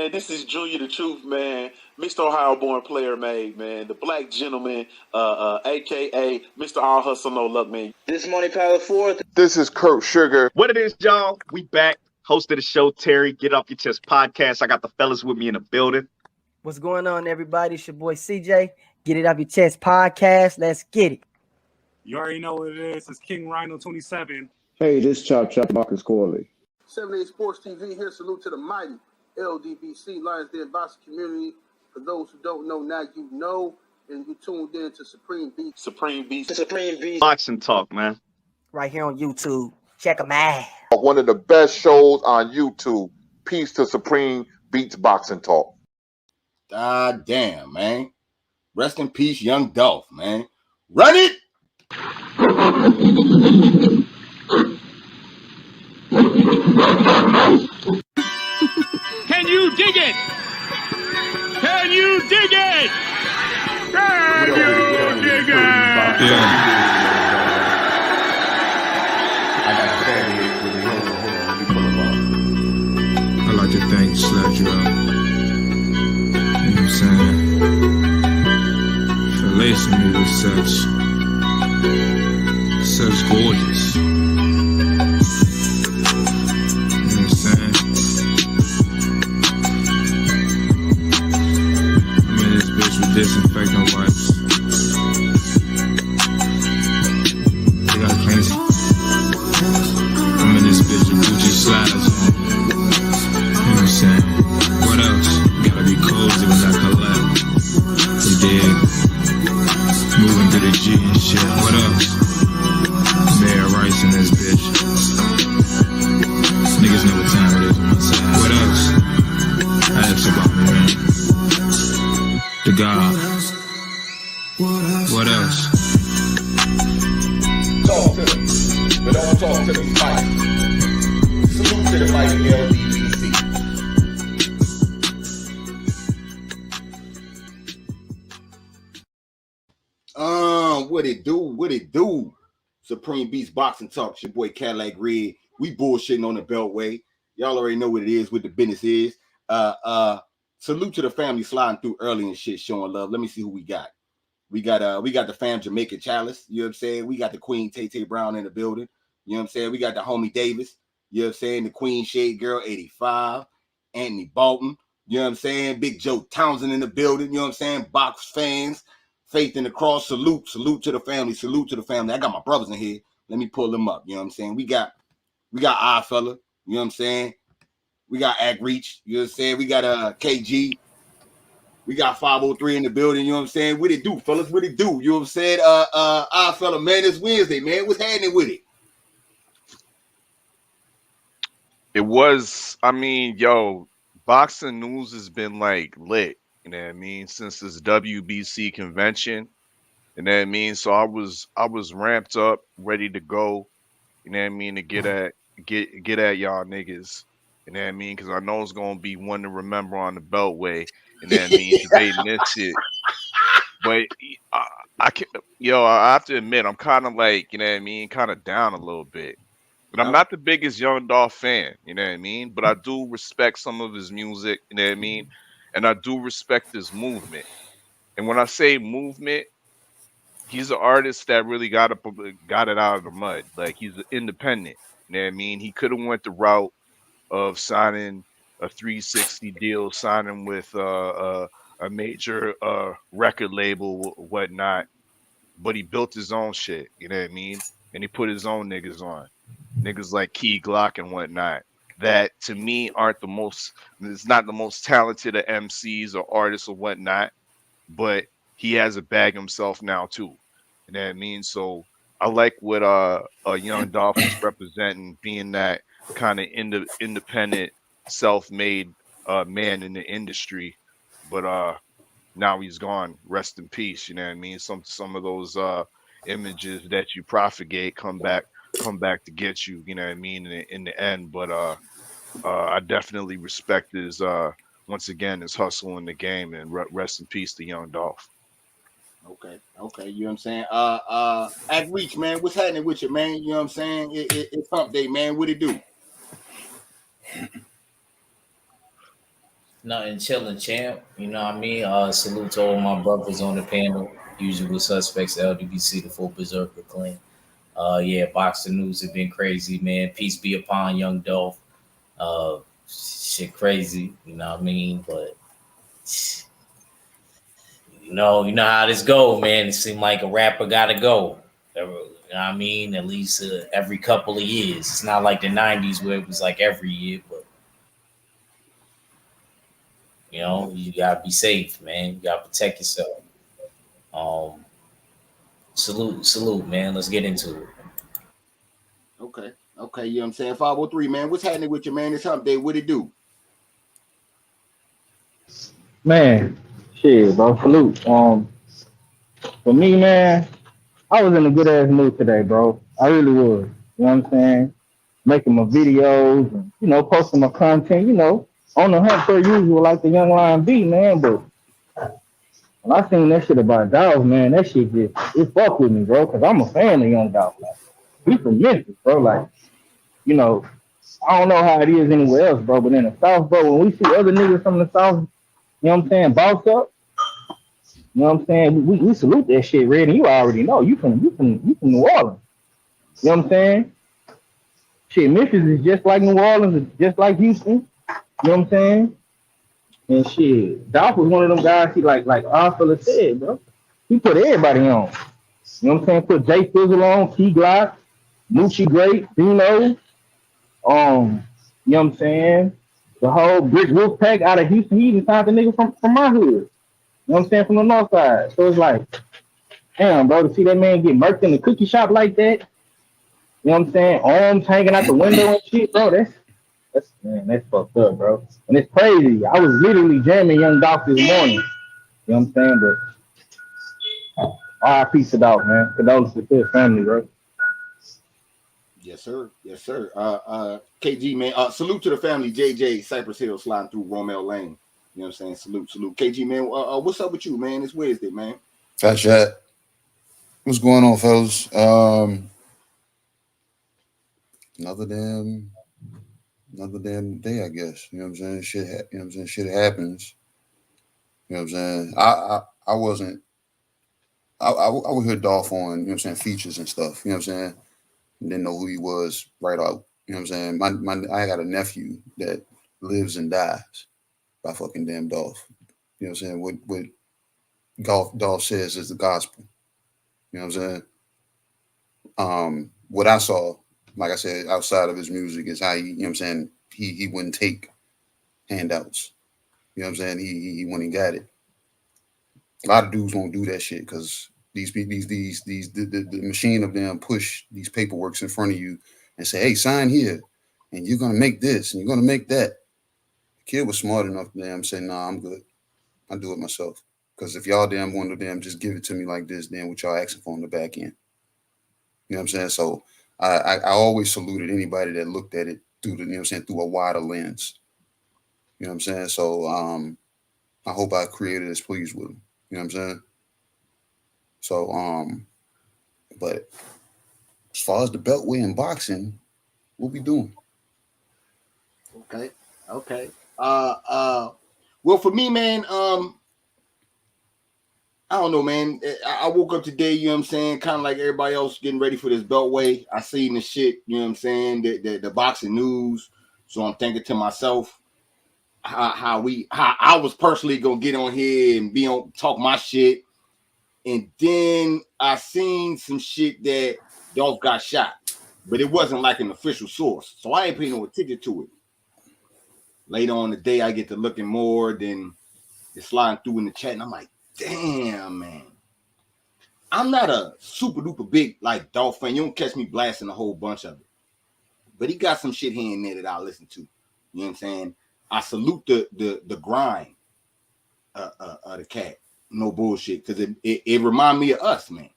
Man, this is Junior the Truth, man. Mr. Ohio born player made, man. The black gentleman, aka Mr. All Hustle No Luck, man. This Money Power 4. This is Kurt Sugar. What it is, y'all? We back. Host of the show, Terry. Get Off Your Chest podcast. I got the fellas with me in the building. What's going on, everybody? It's your boy CJ. Get It Off Your Chest podcast. Let's get it. You already know what it is. It's King Rhino 27. Hey, this Chop Marcus Corley. 78 Sports TV here. Salute to the mighty LDBC, Lions Den boxing community. For those who don't know, now you know, and you tuned in to Supreme Beast. Boxing Talk, man. Right here on YouTube. Check them out. One of the best shows on YouTube. Peace to Supreme Beats Boxing Talk. God damn, man. Rest in peace, Young Dolph, man. Run it! Can you dig it? Can you dig it? Can you dig it? Yeah. I like to thank Slapped You Up. You know what I'm saying? For lacing me with such gorgeous. Disinfectant wipes. They got clean. I'm in this bitch with Gucci slides on. You know what I'm saying? What else? Gotta be cozy when I collect. We did. Moving to the G and shit. What else? Mayor Rice in this bitch. Niggas know what time it is on my side. What else? Ask about me, man. The God. What else? Talk to them, but don't talk to the fight. Salute to the mighty LDBC. What it do? Supreme Beast Boxing Talk. It's your boy Cadillac Red. We bullshitting on the Beltway. Y'all already know what it is, what the business is. Salute to the family sliding through early and shit, showing love. Let me see who we got. We got the fam Jamaica Chalice. You know what I'm saying? We got the Queen Tay Brown in the building. You know what I'm saying? We got the homie Davis. You know what I'm saying? The Queen Shade Girl 85. Anthony Bolton. You know what I'm saying? Big Joe Townsend in the building. You know what I'm saying? Box fans. Faith in the cross. Salute to the family. Salute to the family. I got my brothers in here. Let me pull them up. You know what I'm saying? We got Odd Fella. You know what I'm saying? We got Ag Reach. You know what I'm saying? We got KG. We got 503 in the building. You know what I'm saying? What it do, fellas? What it do? You know what I'm saying? Odd Fella, man, it's Wednesday, man. What's happening with it? It was, boxing news has been like lit, you know what I mean, since this WBC convention. You know what I mean? So I was ramped up, ready to go, you know what I mean, to get at y'all niggas. You know what I mean? Because I know it's gonna be one to remember on the Beltway. You know what I mean? Debating this shit. But I have to admit, I'm kind of like, you know what I mean, kind of down a little bit. But I'm not the biggest Young Dolph fan, you know what I mean? But I do respect some of his music, you know what I mean? And I do respect his movement. And when I say movement, he's an artist that really got it out of the mud. Like, he's independent, you know what I mean? He could have went the route of signing a 360 deal, signing with a major record label, whatnot. But he built his own shit, you know what I mean? And he put his own niggas on. Niggas like Key Glock and whatnot. That, to me, it's not the most talented of MCs or artists or whatnot. But he has a bag himself now, too. You know what I mean? So I like what Young Dolph is representing, being that kind of independent, self-made man in the industry, but now he's gone. Rest in peace. You know what I mean? Some of those images that you propagate come back to get you. You know what I mean? In the end, but I definitely respect his once again his hustle in the game, and rest in peace to Young Dolph. Okay, you know what I'm saying? At Reach, man, what's happening with you, man? You know what I'm saying? It's hump day, man. What it do? Nothing chilling, champ. You know what I mean? Salute to all my brothers on the panel. Usual suspects, LDBC, the full berserker clan. Yeah, boxing news have been crazy, man. Peace be upon Young Dolph. Shit crazy, you know what I mean? But you know how this go, man. It seemed like a rapper gotta go. You know what I mean? At least every couple of years. It's not like the 90s where it was like every year, but you know, you gotta be safe, man. You gotta protect yourself. Salute, man. Let's get into it. Okay, you know what I'm saying? 503, man. What's happening with you, man? It's hump day. What it do? Man, shit, bro. Salute. For me, man, I was in a good ass mood today, bro. I really was. You know what I'm saying? Making my videos and, you know, posting my content, you know, on the hunt per usual, like the Young Lion B, man. But when I seen that shit about Dolph, man, that shit just, it fucked with me, bro, because I'm a fan of Young Dolph. Like, he's from Memphis, bro. Like, you know, I don't know how it is anywhere else, bro, but in the South, bro, when we see other niggas from the South, you know what I'm saying, boss up, you know what I'm saying, we salute that shit, Red, and you already know, you from New Orleans. You know what I'm saying? Shit, Memphis is just like New Orleans, it's just like Houston. You know what I'm saying? And shit, Dolph was one of them guys, he like Arthur said, bro. He put everybody on. You know what I'm saying? Put Jay Fizzle on, T Glock, Moochie Great, Dino, you know what I'm saying? The whole Brick Wolf Pack out of Houston, he even signed the nigga from my hood. You know what I'm saying? From the north side. So it's like, damn, bro, to see that man get murked in the cookie shop like that, you know what I'm saying? Arms hanging out the window and shit, bro. That's fucked up, bro. And it's crazy. I was literally jamming Young Dolph this morning. You know what I'm saying? But RIP to Dolph, man. Condolences to his family, bro. Yes, sir. KG, man. Salute to the family. JJ, Cypress Hill, sliding through Romeo Lane. You know what I'm saying? Salute. KG, man. What's up with you, man? It's Wednesday, man. Cashapp. What's going on, fellas? Another damn day, I guess. You know what I'm saying? Shit, you know what I'm saying? Shit happens. You know what I'm saying? I wasn't. I would hear Dolph on, you know what I'm saying, features and stuff. You know what I'm saying? Didn't know who he was right out. You know what I'm saying? I got a nephew that lives and dies by fucking damn Dolph. You know what I'm saying? What Dolph says is the gospel. You know what I'm saying? What I saw, like I said, outside of his music is how he, you know what I'm saying, he wouldn't take handouts. You know what I'm saying? He went and got it. A lot of dudes won't do that shit because the machine of them push these paperworks in front of you and say, hey, sign here, and you're gonna make this and you're gonna make that. The kid was smart enough to them say, nah, I'm good. I'll do it myself. Because if y'all damn want to damn just give it to me like this, then what y'all asking for on the back end. You know what I'm saying? So I always saluted anybody that looked at it through the, you know what I'm saying, through a wider lens. You know what I'm saying? So I hope I created as pleased with him. You know what I'm saying? So but as far as the Beltway and boxing, what we doing? Okay. Well, for me, man, I don't know, man. I woke up today, you know what I'm saying, kind of like everybody else getting ready for this Beltway. I seen the shit, you know what I'm saying, the boxing news. So I'm thinking to myself how I was personally gonna get on here and talk my shit. And then I seen some shit that Dolph got shot, but it wasn't like an official source. So I ain't paying no attention to it. Later on the day, I get to looking more, then it's sliding through in the chat, and I'm like, damn, man. I'm not a super duper big like Dolph fan. You don't catch me blasting a whole bunch of it. But he got some shit here and there that I listen to. You know what I'm saying? I salute the grind of the cat. No bullshit. Because it remind me of us, man.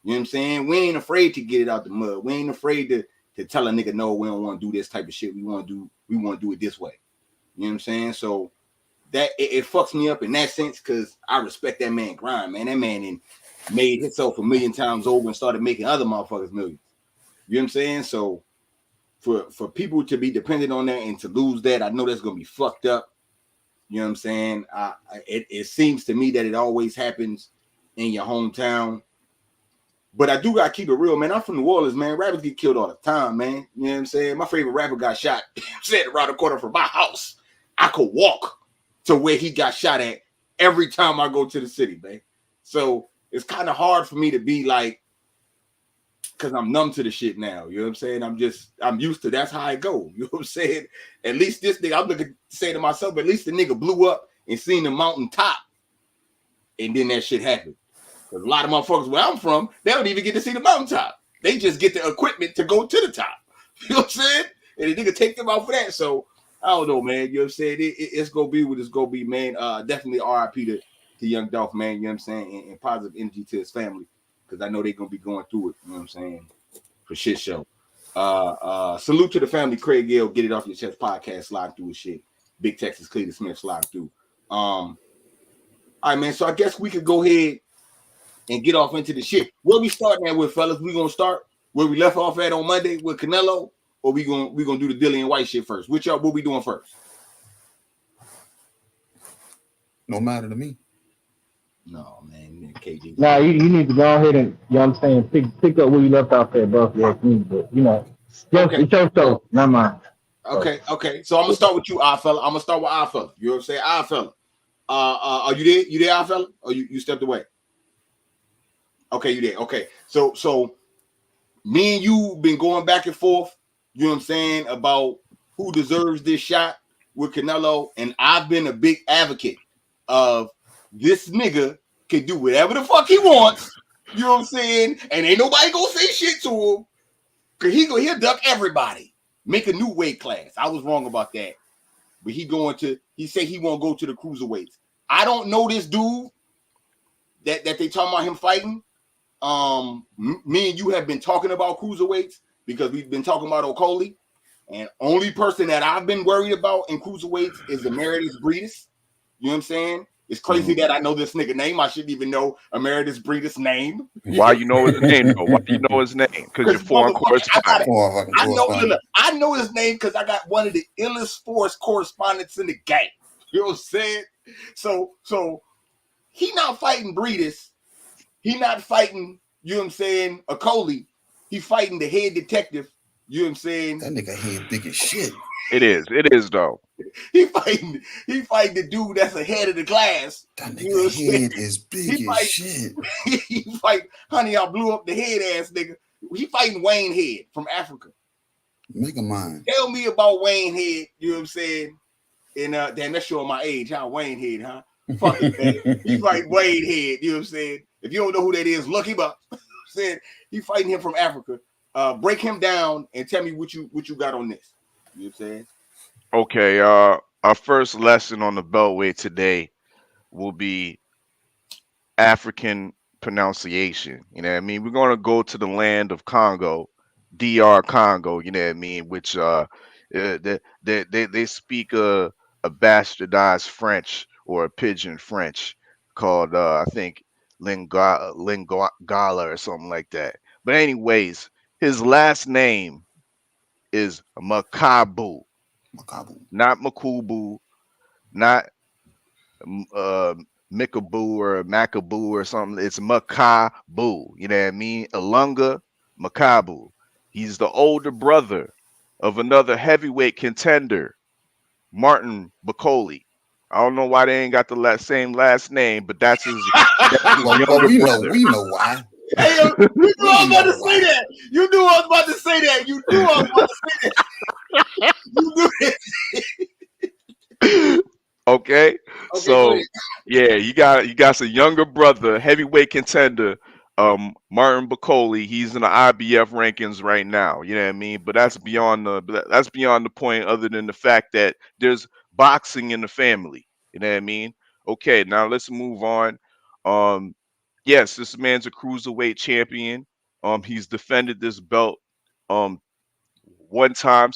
You know what I'm saying? We ain't afraid to get it out the mud. We ain't afraid to tell a nigga, no, we don't want to do this type of shit. We want to do it this way. You know what I'm saying? So that it fucks me up in that sense because I respect that man grind, man. That man made himself a million times over and started making other motherfuckers millions. You know what I'm saying? So for people to be dependent on that and to lose that, I know that's gonna be fucked up. You know what I'm saying? It seems to me that it always happens in your hometown. But I do gotta keep it real, man. I'm from New Orleans, man. Rappers get killed all the time, man. You know what I'm saying? My favorite rapper got shot said around the corner from my house. I could walk to where he got shot at every time I go to the city, man. So it's kind of hard for me to be like, because I'm numb to the shit now. You know what I'm saying? I'm used to that's how I go. You know what I'm saying? At least this nigga, I'm looking to say to myself, at least the nigga blew up and seen the mountain top. And then that shit happened. Because a lot of motherfuckers where I'm from, they don't even get to see the mountaintop. They just get the equipment to go to the top. You know what I'm saying? And the nigga take them out for that. So I don't know, man. You know what I'm saying? It's gonna be what it's gonna be, man. Definitely RIP to Young Dolph, man. You know what I'm saying? And positive energy to his family. Because I know they're gonna be going through it, you know what I'm saying? For shit show. Salute to the family, Craig Gill, Get It Off Your Chest podcast, slide through his shit. Big Texas Cleveland Smith slide through. All right, man. So I guess we could go ahead and get off into the shit. Where we starting at with, fellas? We gonna start where we left off at on Monday with Canelo, or we gonna do the Dillian White shit first? Which y'all what we doing first? No matter to me. No, man, KG. Nah, you need to go ahead and, you know what I'm saying, pick up where you left off at, bro. Yeah, but you know, it's your show, not mine. Okay. So I'm gonna start with you, fella. I'm gonna start with fella. You know what I'm saying, fella. Are you there? You there, fella? Or you stepped away? Okay, you there. Okay. So me and you been going back and forth, you know what I'm saying, about who deserves this shot with Canelo, and I've been a big advocate of this nigga can do whatever the fuck he wants, you know what I'm saying, and ain't nobody gonna say shit to him, because he'll duck everybody, make a new weight class. I was wrong about that, but he said he won't go to the cruiserweights. I don't know this dude that they talking about him fighting. Me and you have been talking about cruiserweights because we've been talking about Okoli, and only person that I've been worried about in cruiserweights is Emeritus Breedis. You know what I'm saying? It's crazy that I know this nigga name. I shouldn't even know Emeritus Breedis' name. Why you know his name though? Why you know his name? Because you're foreign correspondent. I know his name because I got one of the illest sports correspondents in the game. You know what I'm saying? So he not fighting Breedis. He not fighting, you know what I'm saying, Okoli. He fighting the head detective, you know what I'm saying? That nigga head big as shit. It is though. He fighting the dude that's ahead of the class. That nigga head is big as shit. He fight, honey, I blew up the head ass nigga. He fighting Wayne Head from Africa. Mega Mind. Tell me about Wayne Head, you know what I'm saying? And damn, that's showing my age, huh? Wayne Head, huh? Fuck it, man. He fighting Wayne Head, you know what I'm saying? If you don't know who that is, look him up. Said he fighting him from Africa. Break him down and tell me what you got on this. You know what I'm saying? Okay, our first lesson on the Beltway today will be African pronunciation. You know what I mean? We're gonna go to the land of Congo, DR Congo. You know what I mean? Which they speak a bastardized French or a pidgin French called I think Lingala or something like that. But anyways, his last name is Makabu. Not Makubu, not Mikabu or Makabu or something. It's Makabu. You know what I mean? Ilunga Makabu. He's the older brother of another heavyweight contender, Martin Bakoli. I don't know why they ain't got the same last name, but that's his, younger brother. We know why. Hey, you knew I was about to say that. You knew I was about to say that. You knew I was about to say that. You knew it. Okay, so yeah, you got some younger brother, heavyweight contender, Martin Bakoli. He's in the IBF rankings right now. You know what I mean? But that's beyond the point. Other than the fact that there's boxing in the family. You know what I mean? Okay, now let's move on. Yes, this man's a cruiserweight champion. He's defended this belt one time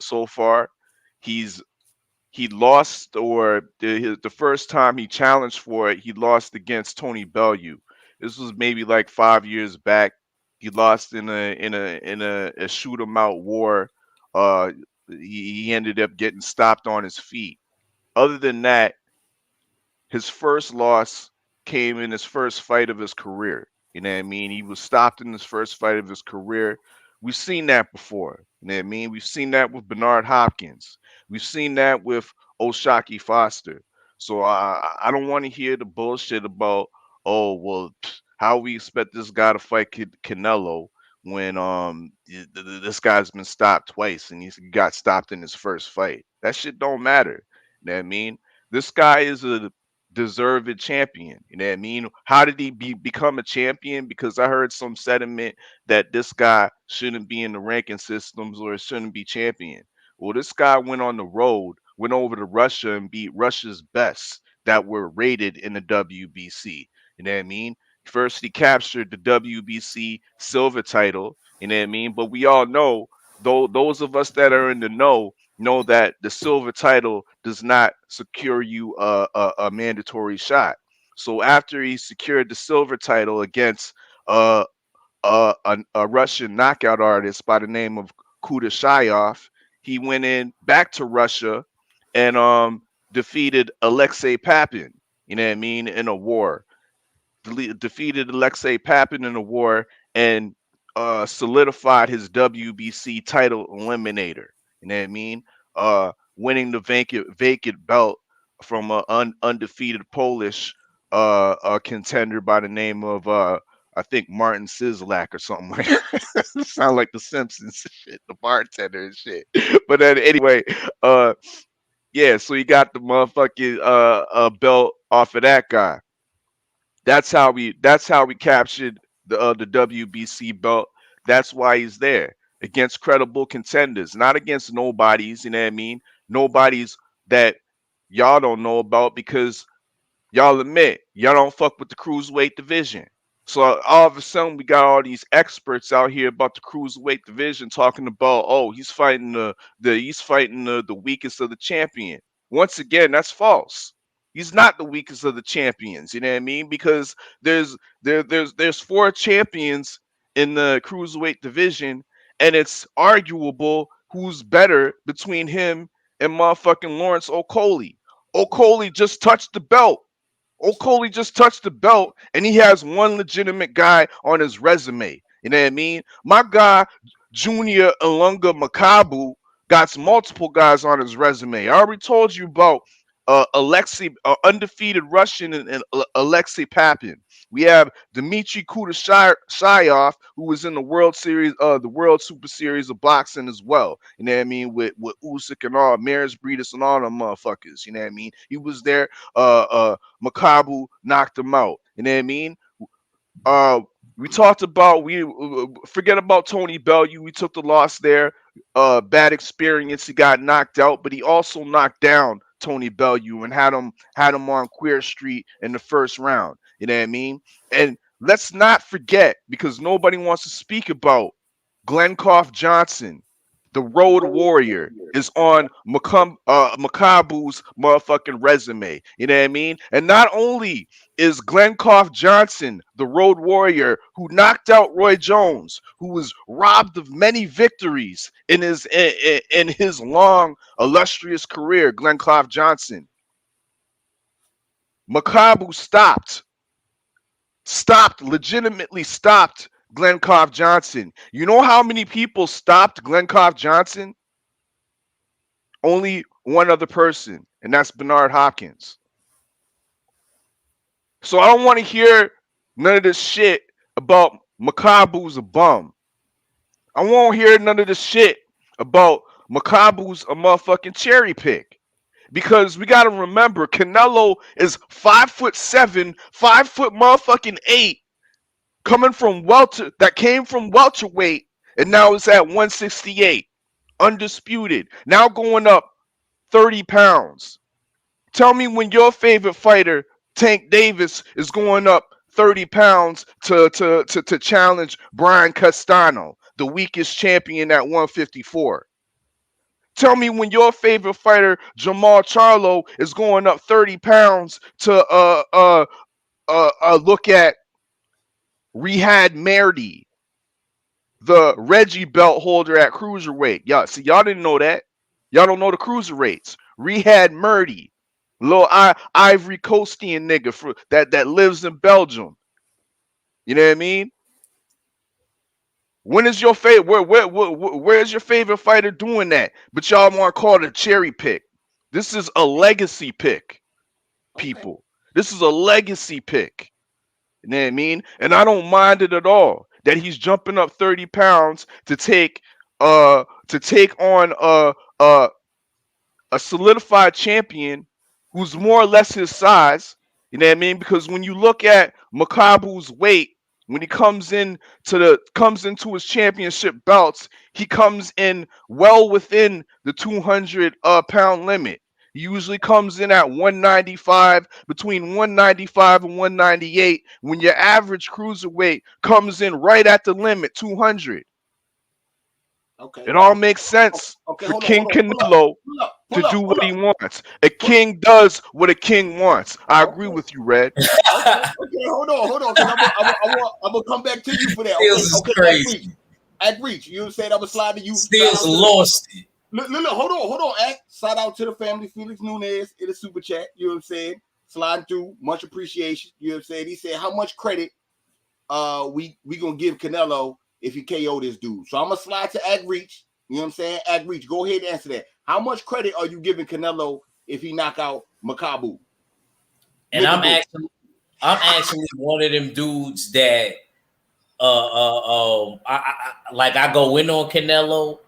so far. He lost, or the first time he challenged for it, he lost against Tony Bellew. This was maybe like 5 years back. He lost in a shoot 'em out war. He ended up getting stopped on his feet. Other than that, his first loss came in his first fight of his career. You know what I mean? He was stopped in his first fight of his career. We've seen that before. You know what I mean? We've seen that with Bernard Hopkins. We've seen that with Oshaki Foster. So I don't want to hear the bullshit about, oh well, how we expect this guy to fight Canelo when this guy's been stopped twice and he got stopped in his first fight. That shit don't matter. You know what I mean? This guy is a deserved champion. You know what I mean? How did he become a champion? Because I heard some sentiment that this guy shouldn't be in the ranking systems or shouldn't be champion. Well, this guy went on the road, went over to Russia and beat Russia's best that were rated in the WBC. You know what I mean? First, he captured the WBC silver title. You know what I mean? But we all know, though, those of us that are in the know that the silver title does not secure you a mandatory shot. So after he secured the silver title against a Russian knockout artist by the name of Kudashayev, he went in back to Russia and defeated Alexei Papin. You know what I mean? In a war, defeated Alexei Papin in a war and solidified his WBC title eliminator. You know what I mean? Winning the vacant belt from an undefeated Polish contender by the name of I think Martin Sislak or something like that. Sound like the Simpsons shit, the bartender and shit. But then anyway, yeah, so he got the motherfucking belt off of that guy. That's how we captured the WBC belt. That's why he's there against credible contenders, not against nobodies. You know what I mean? Nobodies that y'all don't know about because y'all admit y'all don't fuck with the cruiserweight division. So all of a sudden we got all these experts out here about the cruiserweight division talking about, oh, he's fighting the weakest of the champion. Once again, that's false. He's not the weakest of the champions. You know what I mean? Because there's four champions in the cruiserweight division, and it's arguable who's better between him and motherfucking Lawrence Okolie. Okolie just touched the belt. Okolie just touched the belt, and he has one legitimate guy on his resume. You know what I mean? My guy, Junior Ilunga Makabu, got multiple guys on his resume. I already told you about Alexei, undefeated Russian, and Alexei Papin. We have Dmitry Kudashayev, who was in the World Series, the World Super Series of boxing as well. You know what I mean? With Usyk and all, Maris Breedis and all them motherfuckers. You know what I mean? He was there. Makabu knocked him out. You know what I mean? We talked about, we forget about Tony Bellew. We took the loss there. Bad experience. He got knocked out, but he also knocked down Tony Bellew and had him on Queer Street in the first round. You know what I mean? And let's not forget, because nobody wants to speak about, Glencoff Johnson, the Road Warrior, is on Makabu's motherfucking resume. You know what I mean? And not only is Glencoff Johnson the Road Warrior who knocked out Roy Jones, who was robbed of many victories in his long, illustrious career, Glencoff Johnson. Makabu legitimately stopped Glencoff Johnson. You know how many people stopped Glencoff Johnson? Only one other person, and that's Bernard Hopkins. So I don't want to hear none of this shit about Makabu's a bum. I won't hear none of this shit about Makabu's a motherfucking cherry pick. Because we got to remember, Canelo is 5'7", 5'8", coming from came from welterweight, and now is at 168, undisputed. Now going up 30 pounds. Tell me when your favorite fighter, Tank Davis, is going up 30 pounds to challenge Brian Castano, the weakest champion at 154. Tell me when your favorite fighter, Jamal Charlo, is going up 30 pounds to look at Riyad Merdi, the Reggie belt holder at cruiserweight. Y'all didn't know that. Y'all don't know the cruiserweights. Riyad Merdi, Little Ivory Coastian nigga that lives in Belgium. You know what I mean? When is your favorite? Where's your favorite fighter doing that? But y'all want to call it a cherry pick. This is a legacy pick, people. This is a legacy pick. You know what I mean? And I don't mind it at all that he's jumping up 30 pounds to take on a solidified champion who's more or less his size. You know what I mean? Because when you look at Makabu's weight, when he comes into his championship belts, he comes in well within the 200 pound limit. He usually comes in at 195, between 195 and 198, when your average cruiserweight comes in right at the limit, 200. Okay. It all makes sense for King Canelo to do what he wants. A king does what a king wants. I agree with you, Red. Okay, hold on. I'm gonna come back to you for that. Okay, crazy. At reach, you said I'm gonna slide to you. Stills lost it. Look, hold on. Shout out to the family, Felix Nunez in the super chat. You know what I'm saying? Sliding through, much appreciation. You know what I'm saying? He said, how much credit we gonna give Canelo if he KO this dude? So I'm gonna slide to Ag Reach. You know what I'm saying? Ag Reach, go ahead and answer that. How much credit are you giving Canelo if he knock out Makabu? And I'm actually one of them dudes that I go in on Canelo,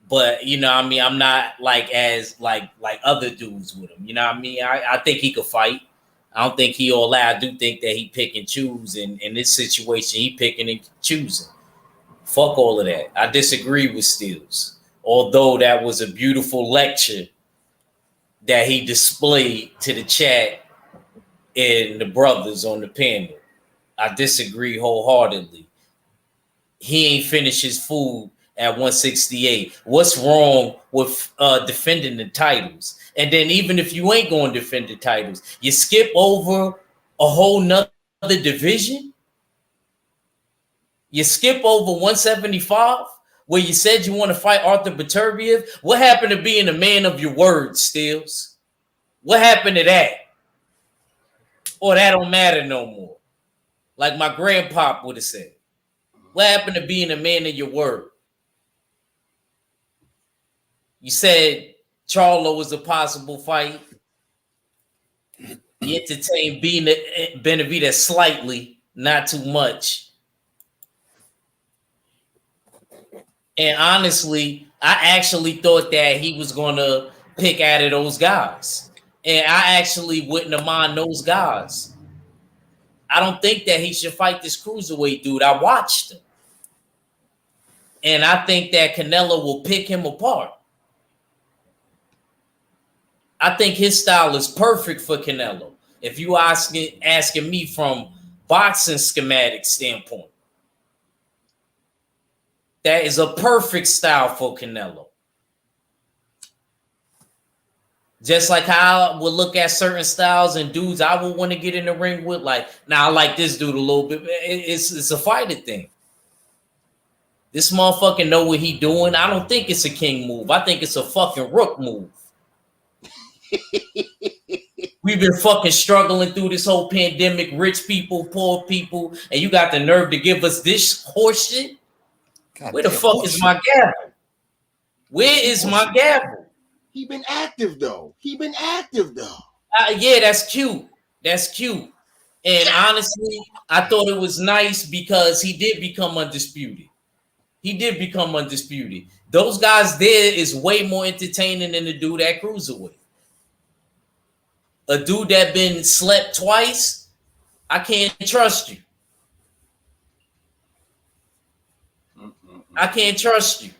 but you know what I mean, I'm not like as like other dudes with him. You know what I mean? I think he could fight. I don't think he all that. I do think that he pick and choose, and in this situation, he picking and choosing. Fuck all of that. I disagree with Stills, although that was a beautiful lecture that he displayed to the chat and the brothers on the panel. I disagree wholeheartedly. He ain't finished his food at 168. What's wrong with defending the titles? And then even if you ain't going to defend the titles, you skip over a whole nother division? You skip over 175 where you said you want to fight Arthur Beterbiev? What happened to being a man of your word, Stills? What happened to that? Or that don't matter no more? Like my grandpop would have said. What happened to being a man of your word? You said Charlo was a possible fight. You entertained Benavidez slightly, not too much. And honestly, I actually thought that he was going to pick out of those guys. And I actually wouldn't have mind those guys. I don't think that he should fight this cruiserweight dude. I watched him. And I think that Canelo will pick him apart. I think his style is perfect for Canelo. If you asking me from boxing schematic standpoint, that is a perfect style for Canelo. Just like how I would look at certain styles and dudes I would want to get in the ring with, like, now I like this dude a little bit. It's a fighter thing. This motherfucker know what he doing. I don't think it's a king move. I think it's a fucking rook move. We've been fucking struggling through this whole pandemic, rich people, poor people, and you got the nerve to give us this horse shit? Where the fuck is my gavel? Where is my gavel? He been active though. Yeah, that's cute. That's cute. And honestly, I thought it was nice because he did become undisputed. Those guys there is way more entertaining than the dude at cruiserweight. A dude that been slept twice, I can't trust you. I can't trust you.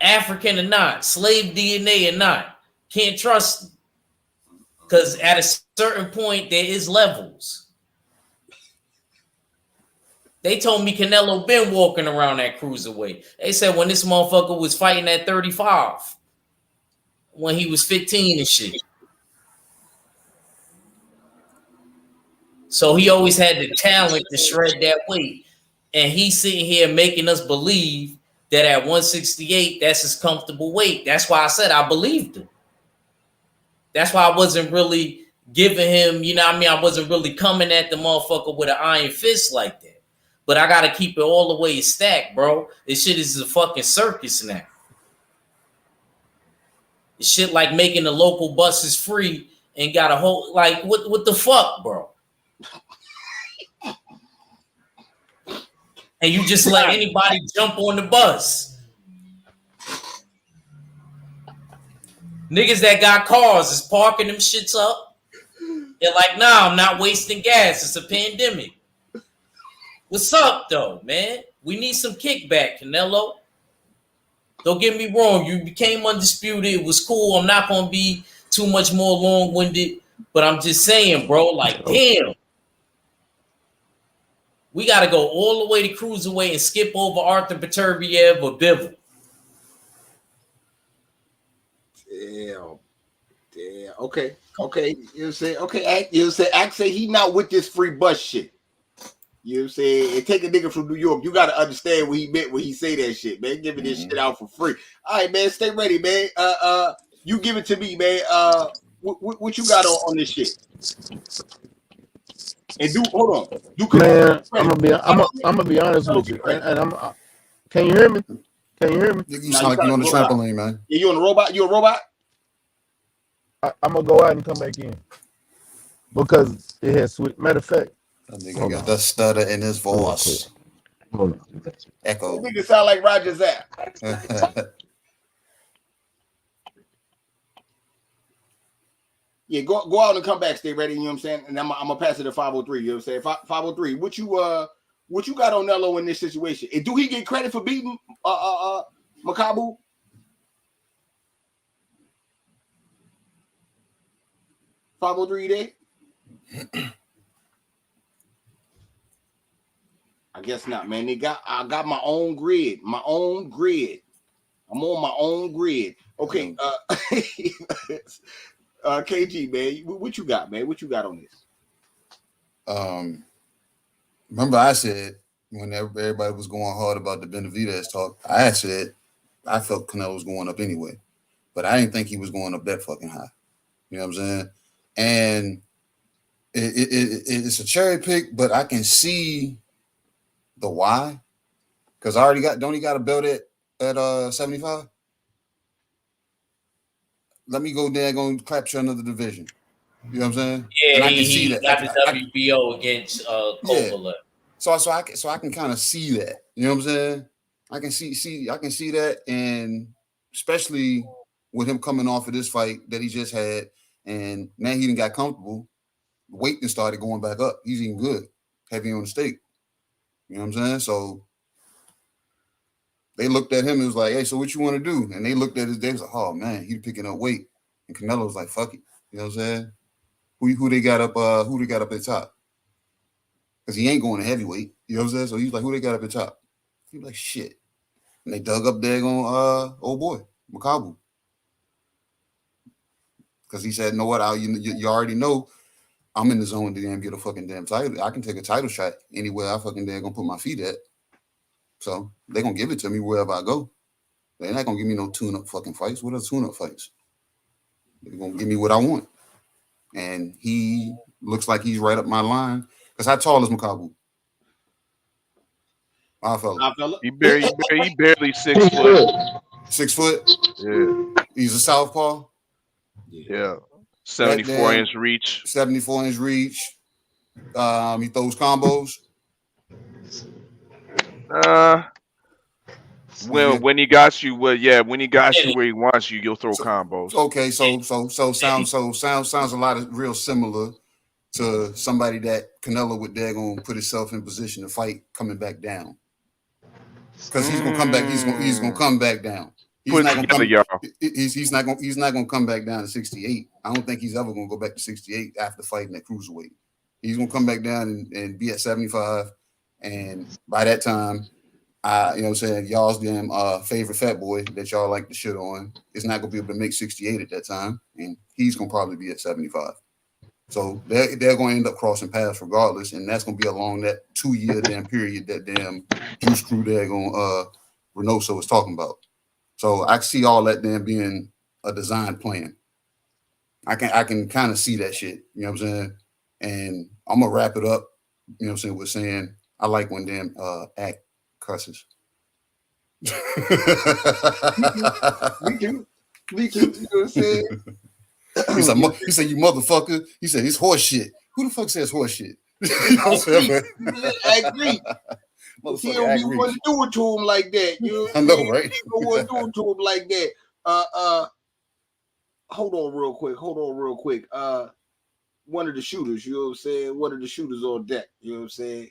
African or not, slave DNA or not, can't trust you. Because at a certain point, there is levels. They told me Canelo been walking around that cruiserweight. They said when this motherfucker was fighting at 35, when he was 15 and shit. So he always had the talent to shred that weight. And he's sitting here making us believe that at 168, that's his comfortable weight. That's why I said I believed him. That's why I wasn't really giving him, you know what I mean? I wasn't really coming at the motherfucker with an iron fist like that. But I gotta keep it all the way stacked, bro. This shit is a fucking circus now. This shit like making the local buses free and got a whole, like, what the fuck, bro? And you just let anybody jump on the bus. Niggas that got cars is parking them shits up. They're like, nah, I'm not wasting gas. It's a pandemic. What's up, though, man? We need some kickback, Canelo. Don't get me wrong. You became undisputed. It was cool. I'm not going to be too much more long-winded. But I'm just saying, bro, like, damn. We got to go all the way to Cruiserweight and skip over Arthur Beterbiev or Bivol. Damn. Okay. You know say okay. You know say Act say he not with this free bus shit. You know what I'm saying? And take a nigga from New York. You got to understand what he meant when he say that shit, man. Giving this shit out for free. All right, man. Stay ready, man. You give it to me, man. What you got on this shit? And hold on. Man, I'm gonna be honest with you. And I'm. Can you hear me? Can you hear me? You sound like you're on the trampoline, man. Yeah, you on the robot? You a robot? I'm gonna go out and come back in because it has switched. Matter of fact, that nigga got the stutter in his voice. Hold on. Echo. That nigga sound like Roger Zapp. Yeah, go out and come back. Stay ready. You know what I'm saying? And I'm gonna pass it to 503. You know what I'm saying? 503. What you got on Nello in this situation? And do he get credit for beating Makabu? $503 I guess not, man. I got my own grid. I'm on my own grid. Okay. KG, man, what you got, man? What you got on this? Remember I said when everybody was going hard about the Benavidez talk, I said I felt Canelo was going up anyway, but I didn't think he was going up that fucking high. You know what I'm saying? And it's a cherry pick, but I can see the why. Because I already don't he got a belt at 75? Let me go there and go capture another division. You know what I'm saying? Yeah, and I can see that. Got the WBO against Kovalev. So I can kind of see that. You know what I'm saying? I can see that, and especially with him coming off of this fight that he just had, and now he didn't got comfortable. The weight then started going back up. He's eating good, heavy on the steak. You know what I'm saying? So they looked at him and was like, "Hey, so what you want to do?" And they looked at his day, was like, "Oh man, he's picking up weight." And Canelo was like, "Fuck it." You know what I'm saying? Who they got up? Who they got up at top? Because he ain't going to heavyweight. You know what I'm saying? So he's like, "Who they got up at top?" He was like, "Shit." And they dug up there on old boy Makabu. Because he said, "Know what? You already know I'm in the zone to damn get a fucking damn title. I can take a title shot anywhere I fucking damn gonna put my feet at. So they're gonna give it to me wherever I go. They're not gonna give me no tune-up fucking fights. What are tune-up fights? They're gonna give me what I want." And he looks like he's right up my line. Because how tall is Makabu? I fella. He barely 6 foot. 6 foot? Yeah. He's a southpaw? Yeah. 74-inch reach. 74-inch reach. He throws combos. When he got you, when he got you where he wants you, you'll throw combos. Okay, sounds a lot of real similar to somebody that Canelo would gonna put himself in position to fight coming back down. Because he's gonna come back, he's gonna come back down. He's not gonna come back down to 68. I don't think he's ever gonna go back to 68 after fighting at cruiserweight. He's gonna come back down and be at 75, and by that time, you know what I'm saying, y'all's damn favorite fat boy that y'all like to shit on is not gonna be able to make 68 at that time, and he's gonna probably be at 75. So they're gonna end up crossing paths regardless, and that's gonna be along that 2-year damn period that damn Juice Crew there gonna Reynoso was talking about. So I see all that damn being a design plan. I can kind of see that shit. You know what I'm saying? And I'm gonna wrap it up. You know what I'm saying? With saying I like when them act cusses. Me too. You know what I'm saying? He said, you motherfucker. He said, it's horse shit. Who the fuck says horse shit? You know what I'm saying? I agree. He don't be want to do it to him like that. You I know, right? He don't want to do it to him like that. Hold on real quick. One of the shooters, you know what I'm saying? One of the shooters on deck, you know what I'm saying?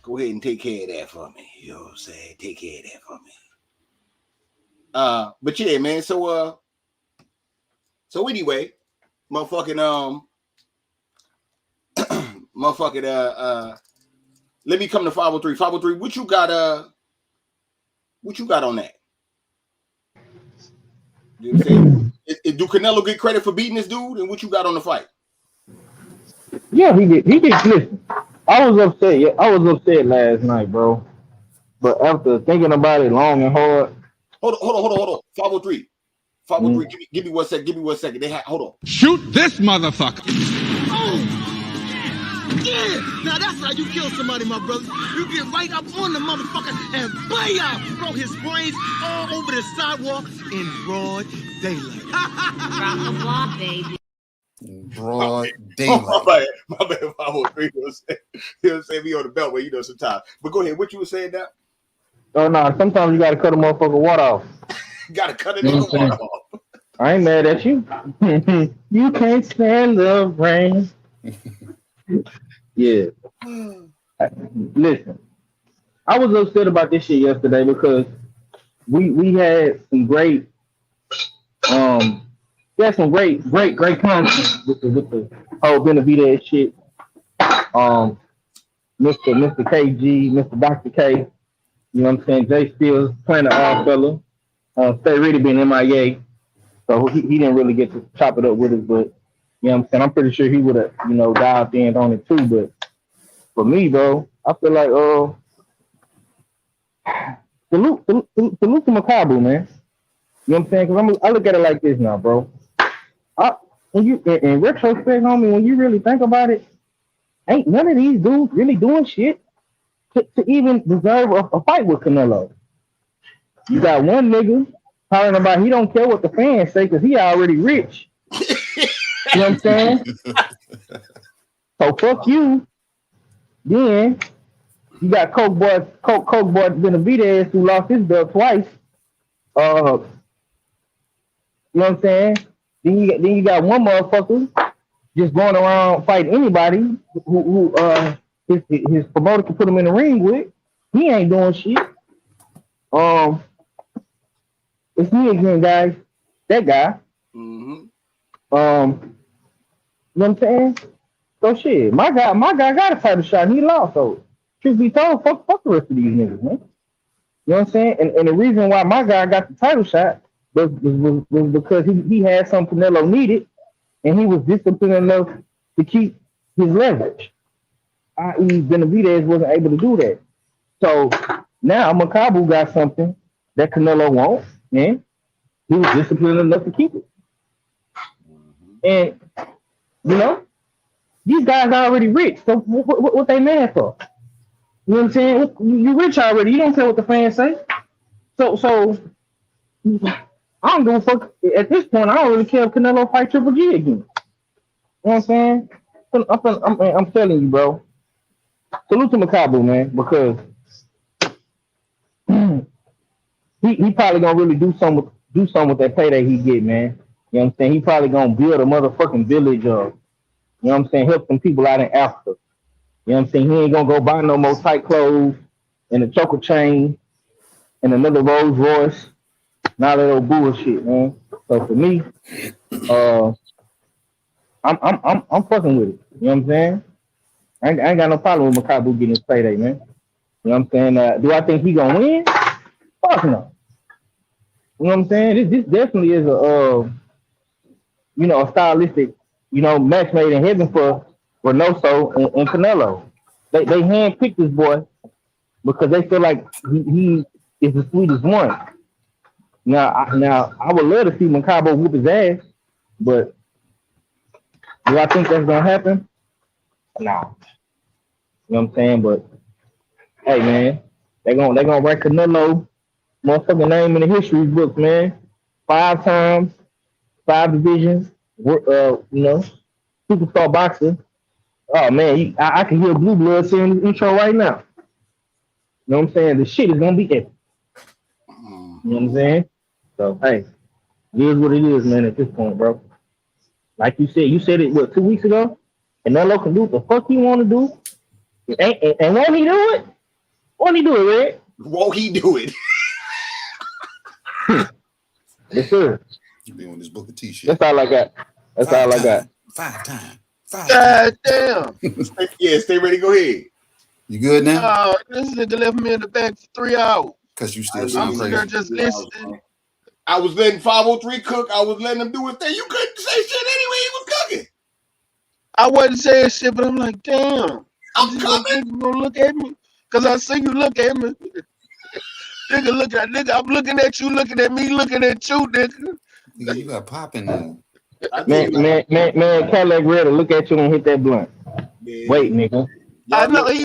Go ahead and take care of that for me. You know what I'm saying? Take care of that for me. But yeah, man. So anyway, motherfucking let me come to 503. 503, what you got on that? You know what I'm saying? Do Canelo get credit for beating this dude? And what you got on the fight? Yeah, he did. Listen, I was upset. Yeah, I was upset last night, bro. But after thinking about it long and hard. Hold on. 503. 503, give me 1 second. Give me 1 second. Hold on. Shoot this motherfucker. Oh, yeah. Now that's how you kill somebody, my brother. You get right up on the motherfucker and bam, throw his brains all over the sidewalk in broad daylight. Drop the block, baby. Broad daylight. My bad. 503. You know what I'm saying? Me on the Beltway, you know, sometimes. But go ahead. What you were saying now? Oh no, sometimes you gotta cut a motherfucker water off. Gotta cut it in the water off. I ain't mad at you. You can't stand the rain. Yeah. Listen, I was upset about this shit yesterday because we had some great content with the whole Benavidez shit. Mr. KG, Mr. Dr. K, you know what I'm saying? Jay Steele's playing the odd fella. Stay Ready being MIA. So he didn't really get to chop it up with us, but you know what I'm saying? I'm pretty sure he would have, dived in on it too. But for me, bro, I feel like salute to Makabu, man. You know what I'm saying? Because I look at it like this now, bro. When you in retrospect, homie, when you really think about it, ain't none of these dudes really doing shit to even deserve a fight with Canelo. You got one nigga talking about he don't care what the fans say because he already rich. You know what I'm saying? So fuck you. Then you got Coke boy Benavidez who lost his belt twice. You know what I'm saying? Then you got one motherfucker just going around fighting anybody who his promoter can put him in the ring with. He ain't doing shit. It's me again, guys. That guy. Mm-hmm. You know what I'm saying? So shit, my guy got a title shot and he lost. So truth be told, fuck the rest of these niggas, man. You know what I'm saying? And the reason why my guy got the title shot was because he had something Canelo needed, and he was disciplined enough to keep his leverage. I.e., Benavidez wasn't able to do that. So now Makabu got something that Canelo wants, and he was disciplined enough to keep it. And these guys are already rich. So what they mad for? You know what I'm saying? You rich already. You don't care what the fans say. So I don't give a fuck. At this point, I don't really care if Canelo fight Triple G again. You know what I'm saying? I'm telling you, bro. Salute to Makabu, man, because he probably gonna really do something with that payday he get, man. You know what I'm saying? He probably gonna build a motherfucking village of, you know what I'm saying, help some people out in Africa. You know what I'm saying? He ain't gonna go buy no more tight clothes and a choker chain and another Rolls Royce and all that old bullshit, man. So for me, I'm fucking with it. You know what I'm saying? I ain't got no problem with Makabu getting his payday, man. You know what I'm saying? Do I think he gonna win? Fuck no. You know what I'm saying? This definitely is a stylistic, match made in heaven for Reynoso and Canelo. They handpicked this boy because they feel like he is the sweetest one. Now I would love to see Makabu whoop his ass, but Do I think that's gonna happen? Nah. You know what I'm saying? But hey, man, they gonna write Canelo motherfucking name in the history book, man. 5 times, 5 divisions. Superstar boxer. Oh man, I can hear Blue Blood saying the intro right now. You know what I'm saying? The shit is gonna be epic. You know what I'm saying? So hey, it is what it is, man. At this point, bro. Like you said it what 2 weeks ago. Canelo can do what the fuck he want to do. And won't he do it? Won't he do it, Red? Won't he do it? Yes, sir. You be on this Booker T shit. That's all I got. That's all I got. 5 times. God damn. Yeah, stay ready. Go ahead. You good now? This nigga left me in the back for 3 hours. Because you still I'm sound sitting crazy. there just listening. I was letting 503 cook. I was letting him do his thing. You couldn't say shit anyway. He was cooking. I wasn't saying shit, but I'm like, damn. I'm coming. You gonna look at me? Because I see you look at me. Nigga, look at nigga. I'm looking at you, looking at me, looking at you, nigga. Nigga, you got popping now. Man, Cadillac Red will look at you and hit that blunt. Man. Wait, nigga. I know he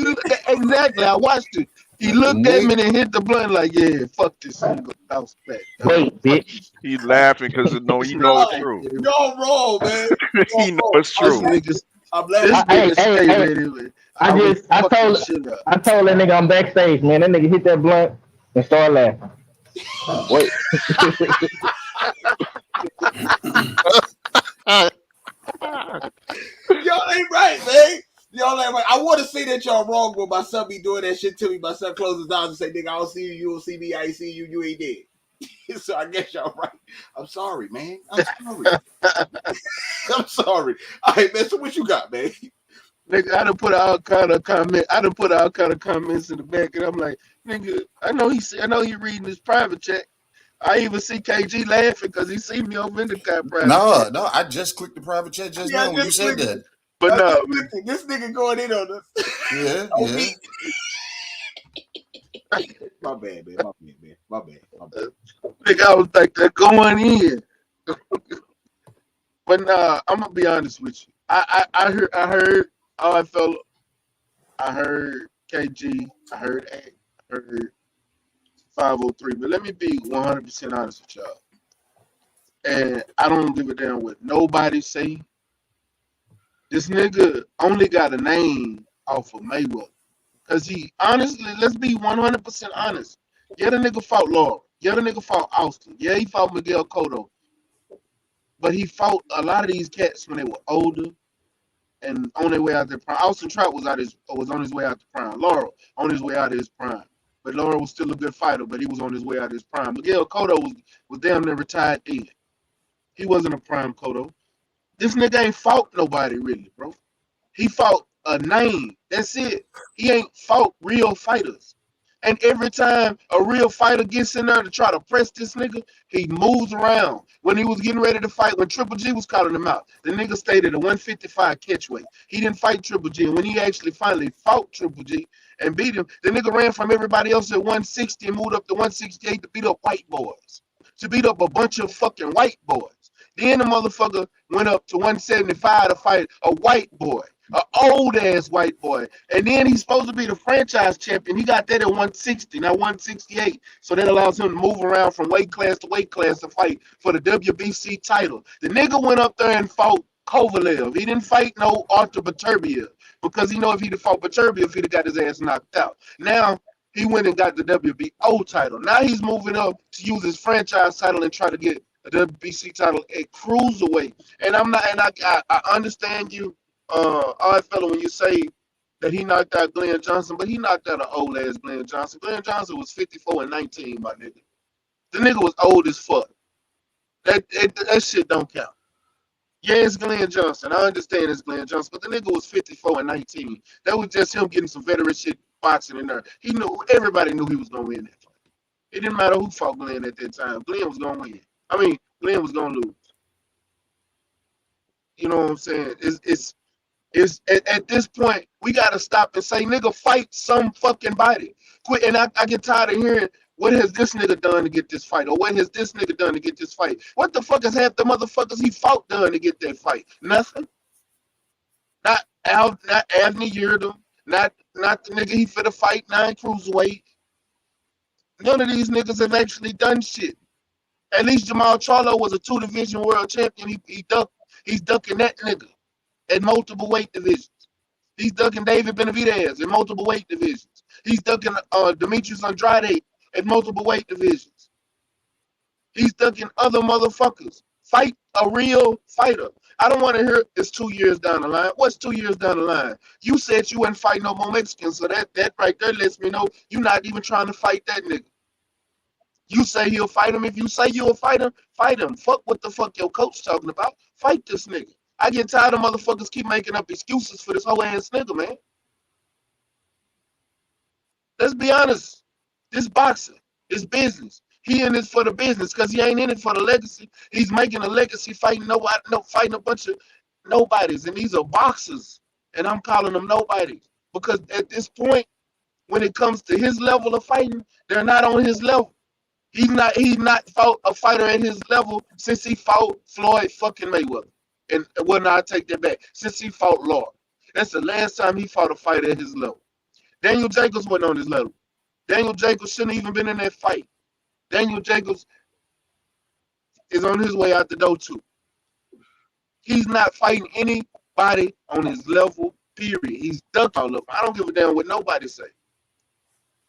exactly. I watched it. He looked at me and hit the blunt like, yeah, fuck this nigga. Bounce back. Wait, bitch. He laughing because he know it's true. Y'all wrong, man. He know it's true. I'm laughing. I told that nigga I'm backstage, man. That nigga hit that blunt and started laughing. Wait. Y'all ain't right, man. Y'all ain't right. I want to say that y'all wrong, but my son be doing that shit to me. My son closes his eyes and say, nigga, I don't see you. You don't see me. I ain't see you. You ain't dead. So I guess y'all right. I'm sorry, man. I'm sorry. I'm sorry. All right, man. So what you got, man? Nigga, I done put all kind of comment. I done put all kind of comments in the back, and I'm like, nigga, I know he reading his private chat. I even see KG laughing because he see me over in the private chat. No, I just clicked the private chat just now when you said that. But no, this nigga going in on us. Yeah. My bad, man. My bad. Nigga, I was like, they're going in. But nah, I'm gonna be honest with you. I heard how I felt. I heard KG. I heard A. I heard 503. But let me be 100% honest with y'all. And I don't give a damn what nobody say. This nigga only got a name off of Mayweather. Because he, honestly, let's be 100% honest. Yeah, the nigga fought Laurel. Yeah, the nigga fought Austin. Yeah, he fought Miguel Cotto. But he fought a lot of these cats when they were older and on their way out their prime. Austin Trout was on his way out to prime. Laurel on his way out of his prime. But Laurel was still a good fighter, but he was on his way out of his prime. Miguel Cotto was damn near retired then. He wasn't a prime Cotto. This nigga ain't fought nobody really, bro. He fought a name. That's it. He ain't fought real fighters. And every time a real fighter gets in there to try to press this nigga, he moves around. When he was getting ready to fight, when Triple G was calling him out, the nigga stayed at a 155 catchweight. He didn't fight Triple G. And when he actually finally fought Triple G and beat him, the nigga ran from everybody else at 160 and moved up to 168 to beat up white boys. To beat up a bunch of fucking white boys. Then the motherfucker went up to 175 to fight a white boy. An old ass white boy. And then he's supposed to be the franchise champion. He got that at 160, not 168. So that allows him to move around from weight class to fight for the WBC title. The nigga went up there and fought Kovalev. He didn't fight no Artur Beterbiev because he know if he'd have fought Beterbiev, he'd have got his ass knocked out. Now he went and got the WBO title. Now he's moving up to use his franchise title and try to get a WBC title at cruiserweight. And I'm not, and I understand you. Odd fellow, when you say that he knocked out Glenn Johnson, but he knocked out an old ass Glenn Johnson. Glenn Johnson was 54 and 19, my nigga. The nigga was old as fuck. That shit don't count. Yeah, it's Glenn Johnson. I understand it's Glenn Johnson, but the nigga was 54 and 19. That was just him getting some veteran shit boxing in there. He knew, everybody knew he was gonna win that fight. It didn't matter who fought Glenn at that time. Glenn was gonna win. I mean, Glenn was gonna lose. You know what I'm saying? It's at this point, we got to stop and say, nigga, fight some fucking body. Quit. And I get tired of hearing, what has this nigga done to get this fight? Or what has this nigga done to get this fight? What the fuck has half the motherfuckers he fought done to get that fight? Nothing. Not Anthony Yerdum, not the nigga he finna fight 9 cruiserweight. None of these niggas have actually done shit. At least Jamal Charlo was a 2-division world champion. He's ducking that nigga at multiple weight divisions. He's ducking David Benavidez at multiple weight divisions. He's ducking Demetrius Andrade at multiple weight divisions. He's ducking other motherfuckers. Fight a real fighter. I don't want to hear it's 2 years down the line. What's 2 years down the line? You said you wouldn't fight no more Mexicans, so that right there lets me know you're not even trying to fight that nigga. You say he'll fight him. If you say you'll fight him, fight him. Fuck what the fuck your coach talking about. Fight this nigga. I get tired of motherfuckers keep making up excuses for this whole ass nigga, man. Let's be honest. This boxing is business. He in this for the business because he ain't in it for the legacy. He's making a legacy fighting fighting a bunch of nobodies. And these are boxers. And I'm calling them nobodies. Because at this point, when it comes to his level of fighting, they're not on his level. He's not fought a fighter at his level since he fought Floyd fucking Mayweather. And well, no, I take that back. Since he fought Lord. That's the last time he fought a fighter at his level. Daniel Jacobs wasn't on his level. Daniel Jacobs shouldn't even been in that fight. Daniel Jacobs is on his way out the door too. He's not fighting anybody on his level, period. He's ducked all of them. I don't give a damn what nobody say.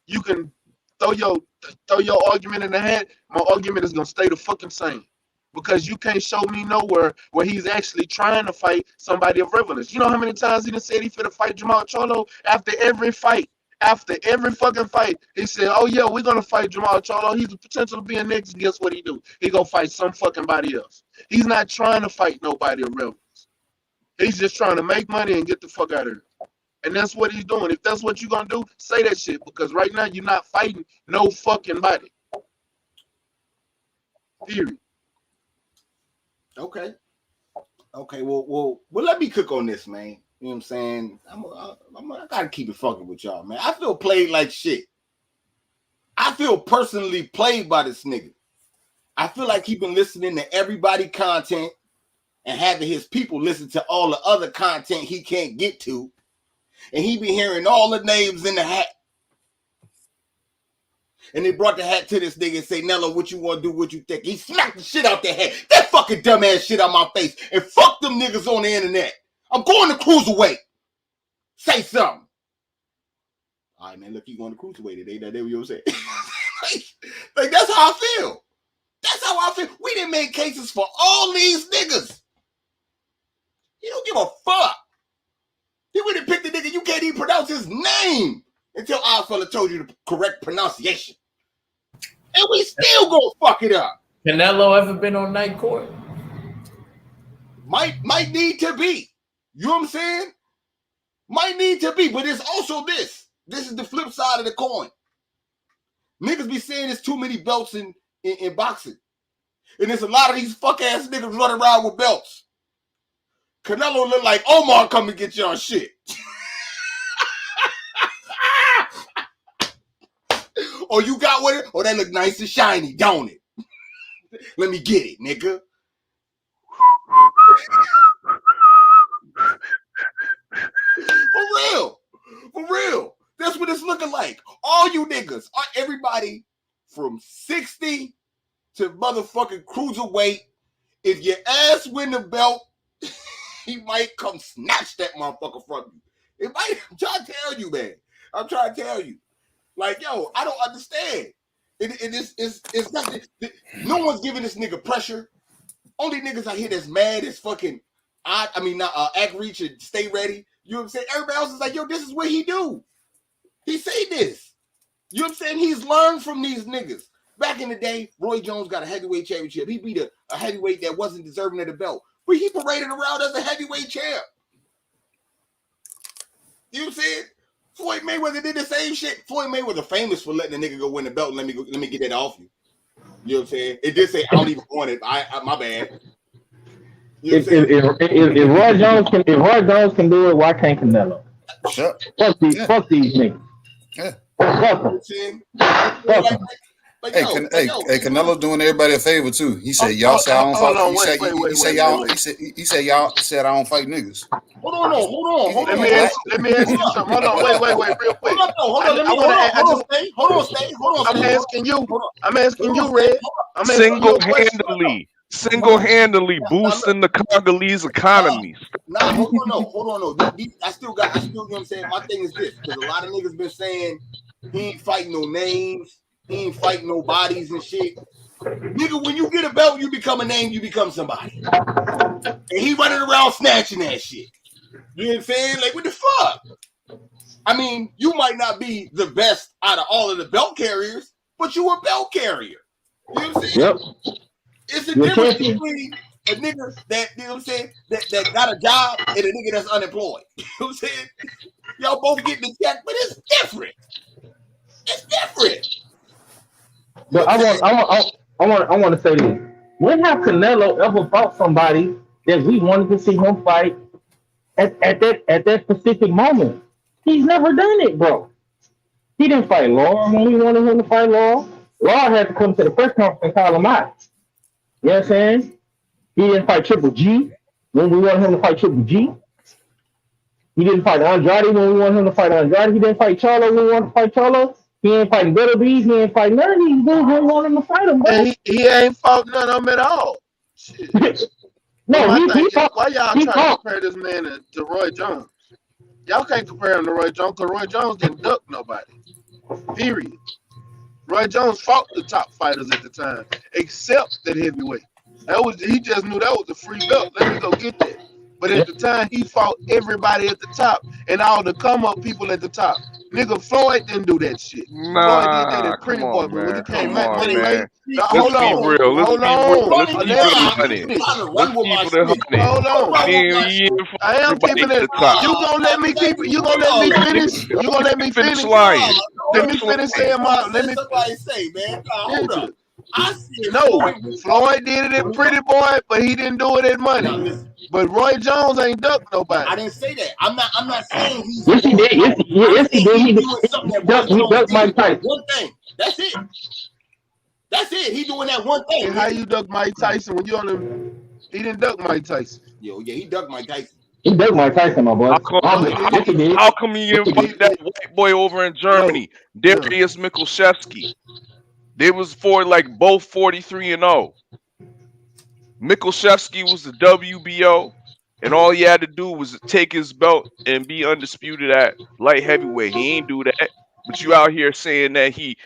You can throw your argument in the hat. My argument is gonna stay the fucking same. Because you can't show me nowhere where he's actually trying to fight somebody of relevance. You know how many times he done said he finna fight Jamal Charlo? After every fight, after every fucking fight, he said, oh yeah, we're gonna fight Jamal Charlo. He's the potential to be a next. Guess what he do? He gonna fight some fucking body else. He's not trying to fight nobody of relevance. He's just trying to make money and get the fuck out of here. And that's what he's doing. If that's what you're gonna do, say that shit. Because right now you're not fighting no fucking body. Period. Okay. Well, let me cook on this, man. You know what I'm saying? I gotta keep it fucking with y'all, man. I feel played like shit. I feel personally played by this nigga. I feel like he been listening to everybody content and having his people listen to all the other content he can't get to. And he be hearing all the names in the hat. And they brought the hat to this nigga and say, Nello, what you want to do, what you think? He smacked the shit out that hat. That fucking dumbass shit out my face. And fuck them niggas on the internet. I'm going to cruiserweight. Say something. All right, man, look, you going to cruiserweight today. That's what you saying. like, that's how I feel. That's how I feel. We didn't make cases for all these niggas. You don't give a fuck. You wouldn't pick the nigga, you can't even pronounce his name until our fella told you the correct pronunciation. And we still gonna fuck it up. Canelo ever been on night court? Might need to be. You know what I'm saying? Might need to be, but it's also this. This is the flip side of the coin. Niggas be saying there's too many belts in boxing. And there's a lot of these fuck ass niggas running around with belts. Canelo look like Omar come and get y'all shit. Or you got with it, or that look nice and shiny, don't it? Let me get it, nigga. For real. That's what it's looking like. All you niggas, everybody from 60 to motherfucking cruiserweight. If your ass win the belt, he might come snatch that motherfucker from you. It might. I'm trying to tell you, man. I'm trying to tell you. Like, yo, I don't understand. It's nothing. No one's giving this nigga pressure. Only niggas out here that's mad is fucking act reach and stay ready. You know what I'm saying? Everybody else is like, yo, this is what he do. He say this. You know what I'm saying? He's learned from these niggas. Back in the day, Roy Jones got a heavyweight championship. He beat a heavyweight that wasn't deserving of the belt. But he paraded around as a heavyweight champ. You know what I'm saying? Floyd Mayweather did the same shit. Floyd Mayweather famous for letting a nigga go win the belt. Let me get that off you. You know what I'm saying? It did say I don't even want it. My bad. You know if Roy Jones can do it, why can't Canelo? Sure. Fuck these niggas. Yeah. Fuck them. But Canelo doing everybody a favor too. He said, "Y'all say I don't fight." He said, "Y'all said I don't fight niggas." Hold on. Let me ask you something. Hold on, wait, real quick. Hold on. I'm asking you, Red. Single-handedly boosting the Congolese economy. Hold on. I still, you know what I'm saying? My thing is this, because a lot of niggas been saying he ain't fighting no names, he ain't fighting no bodies and shit. Nigga, when you get a belt, you become a name, you become somebody. And he running around snatching that shit. You know what I'm saying? Like, what the fuck? I mean, you might not be the best out of all of the belt carriers, but you a belt carrier. You know what I'm saying? Yep. It's a difference between a nigga that, you know what I'm saying, that got a job and a nigga that's unemployed. You know what I'm saying? Y'all both getting the check, but it's different. It's different. But I want to say this. When have Canelo ever fought somebody that we wanted to see him fight at that specific moment? He's never done it, bro. He didn't fight Law when we wanted him to fight Law. Law had to come to the press conference and call him out. You know what I'm saying? He didn't fight Triple G when we wanted him to fight Triple G. He didn't fight Andrade when we wanted him to fight Andrade. He didn't fight Charlo when we wanted to fight Charlo. He ain't fighting Better Bees. He ain't fighting none of these dudes when we wanted him to fight him, bro. He ain't fought none of them at all. Shit. No, he fought. Why y'all trying to compare this man to Roy Jones? Y'all can't compare him to Roy Jones because Roy Jones didn't duck nobody. Period. Roy Jones fought the top fighters at the time, except that heavyweight. He just knew that was a free belt. Let me go get that. But at the time, he fought everybody at the top and all the come-up people at the top. Nigga, Floyd didn't do that shit. Floyd did that at Pretty Boy, but when he came back, hold on. I am keeping it. You gonna let me keep it? You gonna let me finish? You gonna let me finish? Let me finish saying my. Let me. Somebody say, man. Hold up. Floyd did it at Pretty Boy, but he didn't do it at Money. But Roy Jones ain't ducked nobody. I didn't say that. I'm not saying he's. Yes, he did. Yes, he did. He ducked Mike Tyson. One thing. That's it. That's it. He doing that one thing. And how you duck Mike Tyson when you on him? He didn't duck Mike Tyson. Yeah, he ducked Mike Tyson. He ducked Mike Tyson, my boy. How come you didn't fight that white boy over in Germany, Darius Mikushevsky? They was both 43-0. Mikushevsky was the WBO, and all he had to do was take his belt and be undisputed at light heavyweight. He ain't do that, but you out here saying that he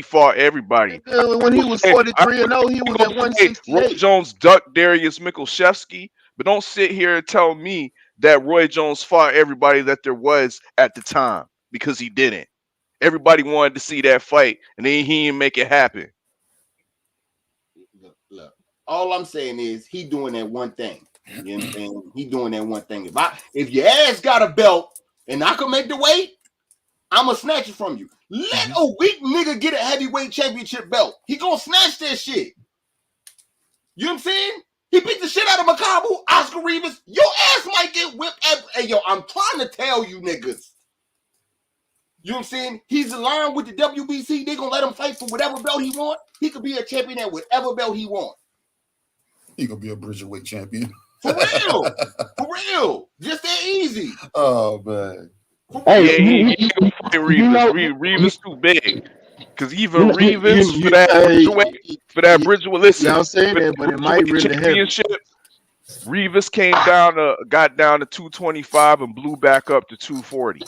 fought everybody. When he was 43-0, he was at 168. Roy Jones ducked Darius Mikushevsky, but don't sit here and tell me that Roy Jones fought everybody that there was at the time, because he didn't. Everybody wanted to see that fight, and then he didn't make it happen. Look, all I'm saying is he doing that one thing. You know what I'm saying? He doing that one thing. If your ass got a belt and I can make the weight, I'm gonna snatch it from you. Let a weak nigga get a heavyweight championship belt. He gonna snatch that shit. You know what I'm saying? He beat the shit out of Makabu, Oscar Rivas. Your ass might get whipped. Hey, yo, I'm trying to tell you niggas. You know what I'm saying? He's aligned with the WBC. They're going to let him fight for whatever belt he want. He could be a champion at whatever belt he want. He going to be a Bridgerweight champion. For real. For real. Just that easy. Oh, man. Hey, he ain't going to fight Rivas. Rivas too big. Because even Rivas for that Bridgerweight, listen. Y'all saying that, but it might really championship, Rivas got down to 225 and blew back up to 240.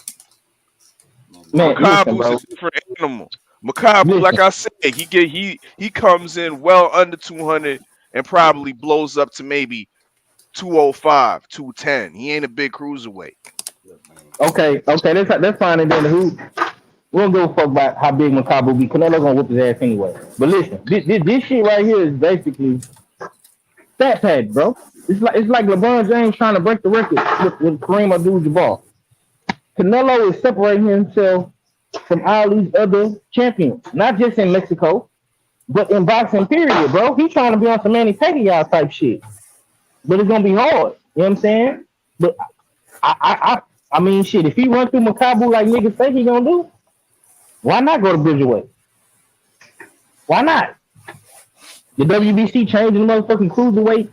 Makabu's a different animal. Makabu, like I said, he comes in well under 200 and probably blows up to maybe 205, 210. He ain't a big cruiserweight. Okay, that's fine. And then we don't give a fuck about how big Makabu be. Canelo gonna whip his ass anyway. But listen, this shit right here is basically stat pad, bro. It's like LeBron James trying to break the record with Kareem Abdul-Jabbar. Canelo is separating himself from all these other champions, not just in Mexico, but in boxing, period, bro. He's trying to be on some Manny Pacquiao type shit, but it's gonna be hard. You know what I'm saying? But I mean, shit. If he run through Makabu like niggas say he gonna do, why not go to Bridgerweight? Why not? The WBC changing the motherfucking cruiserweight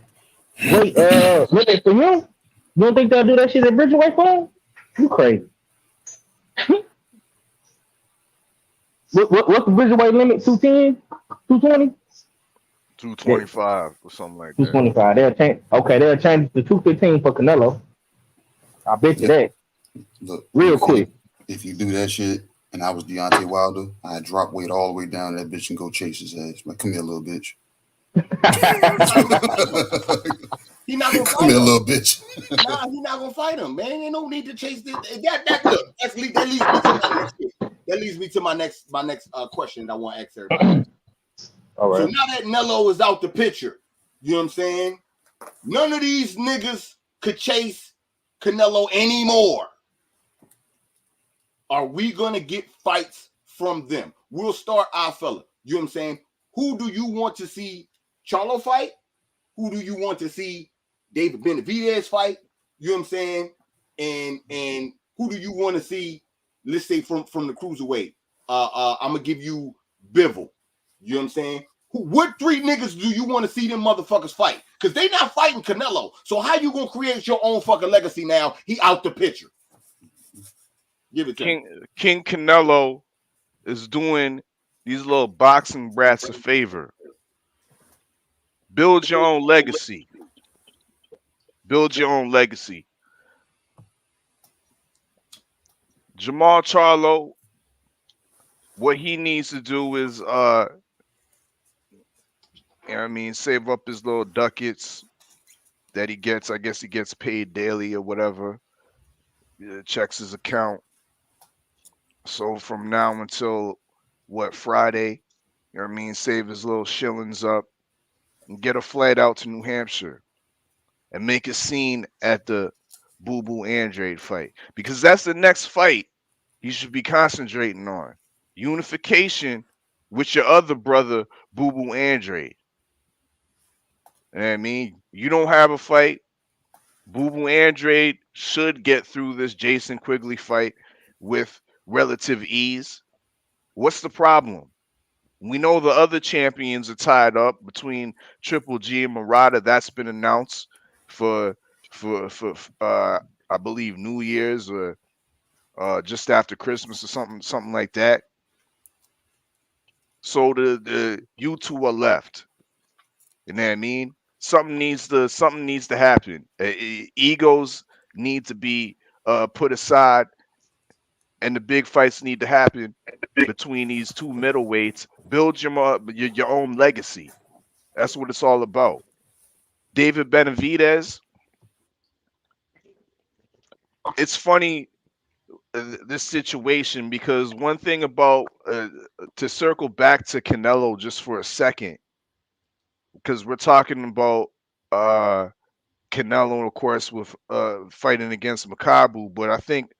limit for him. You don't think they'll do that shit at Bridgeweight for him? You crazy. What's the Bridgeweight limit? 210? 220? 225 or something like that. 225. They'll change. Okay, they'll change it to 215 for Canelo. I bet you that. Look, real quick. If you do that shit, and I was Deontay Wilder, I'd drop weight all the way down that bitch and go chase his ass. Like, come here, little bitch. He not gonna Come fight here, him. little bitch. Nah, he not gonna fight him, man. Ain't no need to chase this. That leads me to my next shit. That leads me to my next question that I want to ask everybody. All right. So now that Nello is out the picture, you know what I'm saying? None of these niggas could chase Canelo anymore. Are we gonna get fights from them? We'll start our fella. You know what I'm saying? Who do you want to see Charlo fight? Who do you want to see David Benavidez fight? You know what I'm saying? And who do you want to see, let's say from the cruiserweight? I'm gonna give you Bivol. You know what I'm saying? What three niggas do you want to see them motherfuckers fight? Because they not fighting Canelo. So how you gonna create your own fucking legacy now? He out the picture. Give it to King Canelo is doing these little boxing brats a favor. Build your own legacy. Build your own legacy. Jamal Charlo, what he needs to do is you know what I mean, save up his little ducats that he gets. I guess he gets paid daily or whatever. Checks his account. So from now until Friday, you know what I mean, save his little shillings up and get a flight out to New Hampshire and make a scene at the Boo Boo Andrade fight, because that's the next fight he should be concentrating on. Unification with your other brother, Boo Boo Andrade. You know what I mean? You don't have a fight. Boo Boo Andrade should get through this Jason Quigley fight with relative ease. What's the problem? We know the other champions are tied up between Triple G and Murata. That's been announced for I believe New Year's or just after Christmas or something like that. So the you two are left. You know what I mean? Something needs to happen. Egos need to be put aside, and the big fights need to happen between these two middleweights. Build your own legacy. That's what it's all about. David Benavidez. It's funny, this situation, because one thing about to circle back to Canelo just for a second, because we're talking about Canelo, of course, with fighting against Makabu, but I think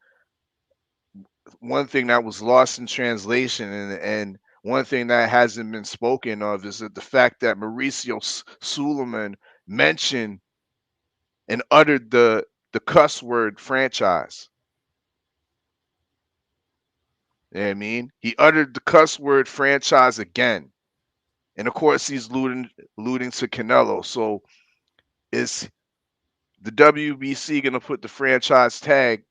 one thing that was lost in translation and one thing that hasn't been spoken of is that the fact that Mauricio Suleiman mentioned and uttered the cuss word franchise. You know what I mean? He uttered the cuss word franchise again. And of course, he's alluding to Canelo. So is the WBC going to put the franchise tag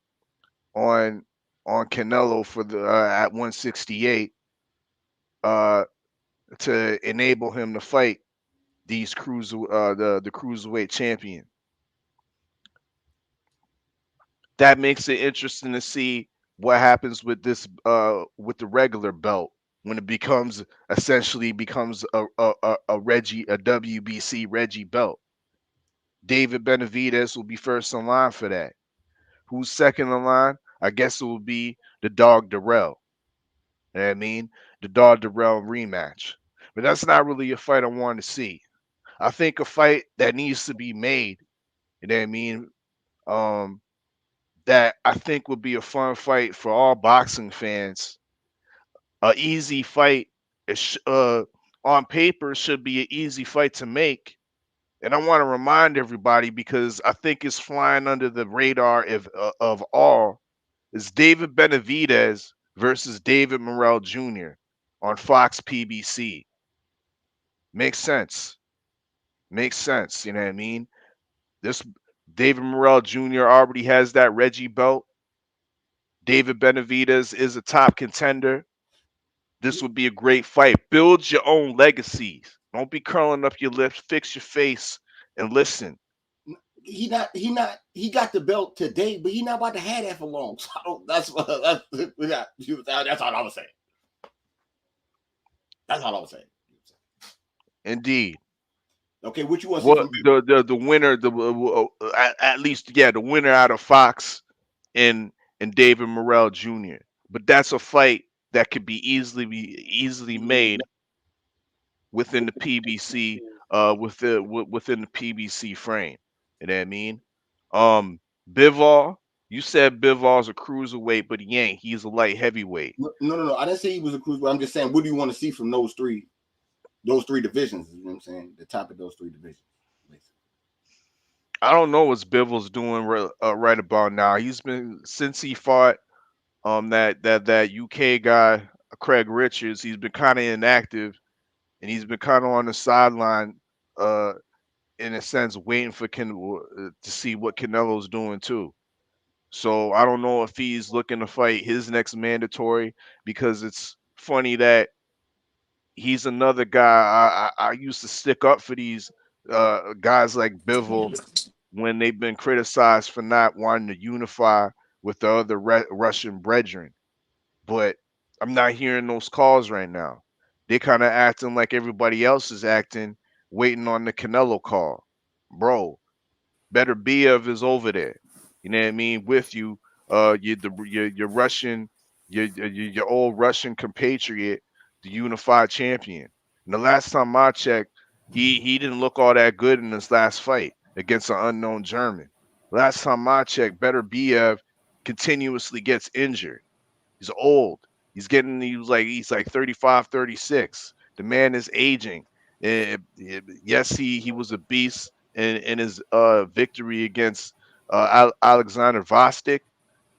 on Canelo for the at 168 to enable him to fight these the cruiserweight champion? That makes it interesting to see what happens with this with the regular belt when it essentially becomes a WBC Reggie belt. David Benavidez will be first in line for that. Who's second in line? I guess it will be the Dog Darrell. You know what I mean? The Dog Darrell rematch. But that's not really a fight I want to see. I think a fight that needs to be made, you know what I mean? That I think would be a fun fight for all boxing fans. A easy fight on paper should be an easy fight to make. And I want to remind everybody, because I think it's flying under the radar of all, is David Benavidez versus David Morrell Jr. on Fox PBC. Makes sense. Makes sense. You know what I mean? This David Morrell Jr. already has that Reggie belt. David Benavidez is a top contender. This would be a great fight. Build your own legacies. Don't be curling up your lips. Fix your face and listen. He got the belt today, but he not about to have that for long. So that's all I was saying. That's all I was saying. Indeed. Okay, what you want to see What from the winner, at least the winner out of Fox and David Morrell Jr. But that's a fight that could be easily made within the PBC within the PBC frame. You know what I mean? Bivol, you said Bivol's a cruiserweight, but he ain't. He's a light heavyweight. No. I didn't say he was a cruiserweight. I'm just saying, what do you want to see from those three divisions? You know what I'm saying? The top of those three divisions. I don't know what Bivol's doing right about now. He's been since he fought that UK guy Craig Richards. He's been kind of inactive, and he's been kind of on the sideline, in a sense, waiting for to see what Canelo's doing too. So I don't know if he's looking to fight his next mandatory, because it's funny that he's another guy I used to stick up for these guys like Bivol when they've been criticized for not wanting to unify with the other Russian brethren. But I'm not hearing those calls right now. They kind of acting like everybody else is acting, waiting on the Canelo call. Bro, Better Biev is over there. You know what I mean? With you, your Russian, your old Russian compatriot, the unified champion. And the last time I checked, he didn't look all that good in his last fight against an unknown German. Last time I checked, Better Biev continuously gets injured. He's old. He's like 35, 36. The man is aging. Yes, he was a beast in his victory against Alexander Vostok,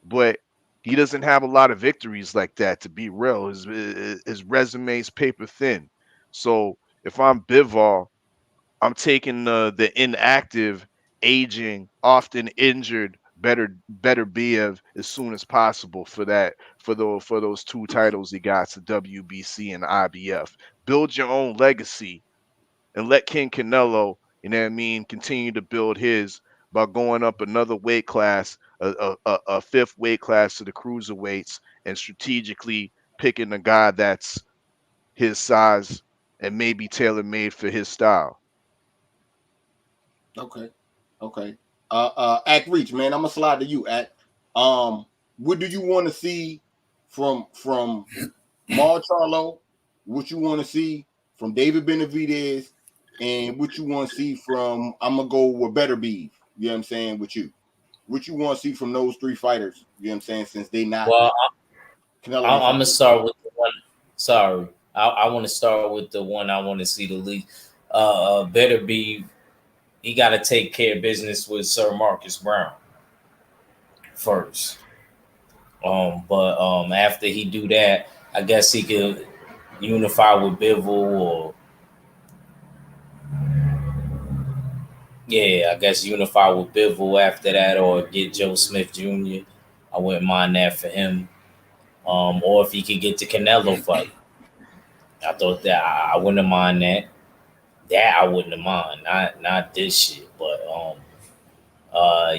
but he doesn't have a lot of victories like that, to be real. His resume is paper thin. So if I'm Bivol, I'm taking the inactive, aging, often injured Better Biev as soon as possible for those two titles he got, the WBC and IBF. Build your own legacy and let King Canelo, you know what I mean, continue to build his by going up another weight class, a fifth weight class to the cruiserweights, and strategically picking a guy that's his size and maybe tailor made for his style. Okay. Act Reach, man. I'm gonna slide to you, Act. What do you want to see from Mar Charlo? What you want to see from David Benavidez? And what you want to see from, I'm gonna go with Better Beef. You know what I'm saying? With you, what you want to see from those three fighters? You know what I'm saying? Since they not. Well, I'm gonna start with the one. Sorry, I want to start with the one I want to see the least. Better Beef. He got to take care of business with Sir Marcus Brown first. But after he do that, I guess he could unify with Bivol, or I guess unify with Bivol after that, or get Joe Smith Jr. I wouldn't mind that for him. Or if he could get the Canelo fight, I thought that I wouldn't mind that. That I wouldn't have mind, not this shit. But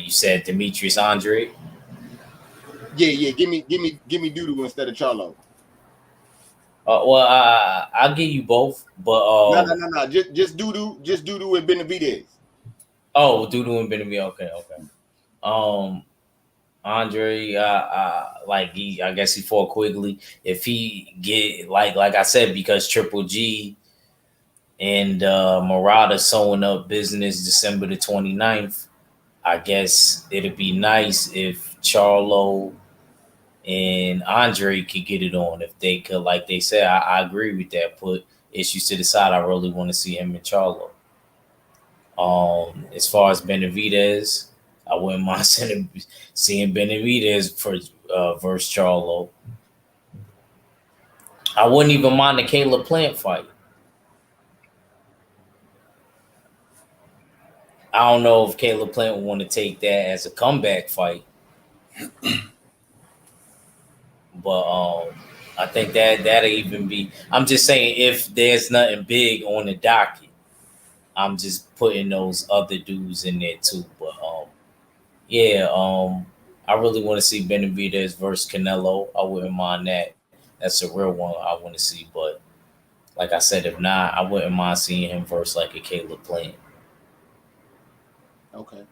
you said Demetrius Andre. Yeah. Give me Doodoo instead of Charlo. Well, I'll give you both, but no. Just Doodoo and Benavidez. Oh, Doodoo and Benavidez. Okay. Andre, I guess he fought quickly. If he get like I said, because Triple G and Murata sewing up business December the 29th, I guess it'd be nice if Charlo and Andre could get it on. If they could, like they said, I agree with that. Put issues to the side. I really want to see him and Charlo. As far as Benavidez, I wouldn't mind seeing Benavidez for versus Charlo. I wouldn't even mind the Caleb Plant fight. I don't know if Caleb Plant would want to take that as a comeback fight. But I think that'll even be. I'm just saying if there's nothing big on the docket, I'm just putting those other dudes in there too. But I really want to see Benavidez versus Canelo. I wouldn't mind that. That's a real one I want to see. But like I said, if not, I wouldn't mind seeing him versus like a Caleb Plant. Okay.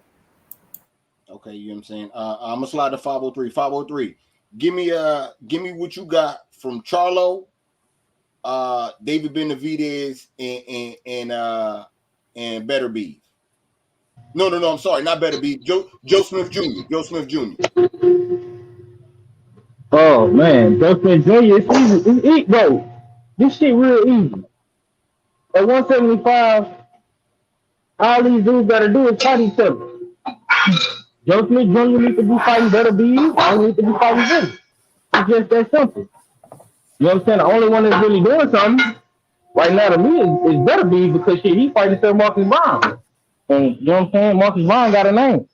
Okay, you know what I'm saying? I'm gonna slide to 503. 503. Give me what you got from Charlo, David Benavidez, and Better Beef. No, I'm sorry, not Better Beef. Joe Smith Jr. Joe Smith Jr. Oh man, Joe Smith Jr. It's easy. Bro, this shit real easy. At 175, all these dudes gotta do is fight each other. Joe Smith Jr. needs to be fighting Better Beef. I need to be fighting Better. It's just that simple. You know what I'm saying? The only one that's really doing something right now to me is Better Beef because shit, he fighting Sir Marcus Brown. And you know what I'm saying? Marcus Brown got a name.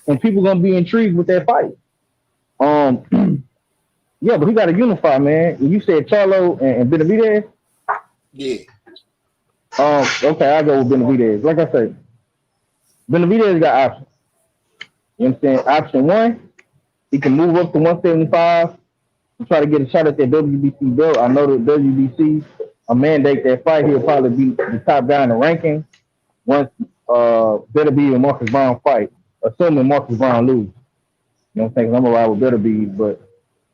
And people gonna be intrigued with that fight. Yeah, but he got to unify, man. You said Charlo and Benavidez? Yeah. Okay, I'll go with Benavidez. Like I said, Benavidez got options. You know what I'm saying? Option one, he can move up to 175 and try to get a shot at that WBC belt. I know that WBC a mandate that fight. He'll probably be the top guy in the ranking once Better Be and Marcus Brown fight, assuming Marcus Brown lose. You know what I'm saying? I'm gonna ride with Better Be, but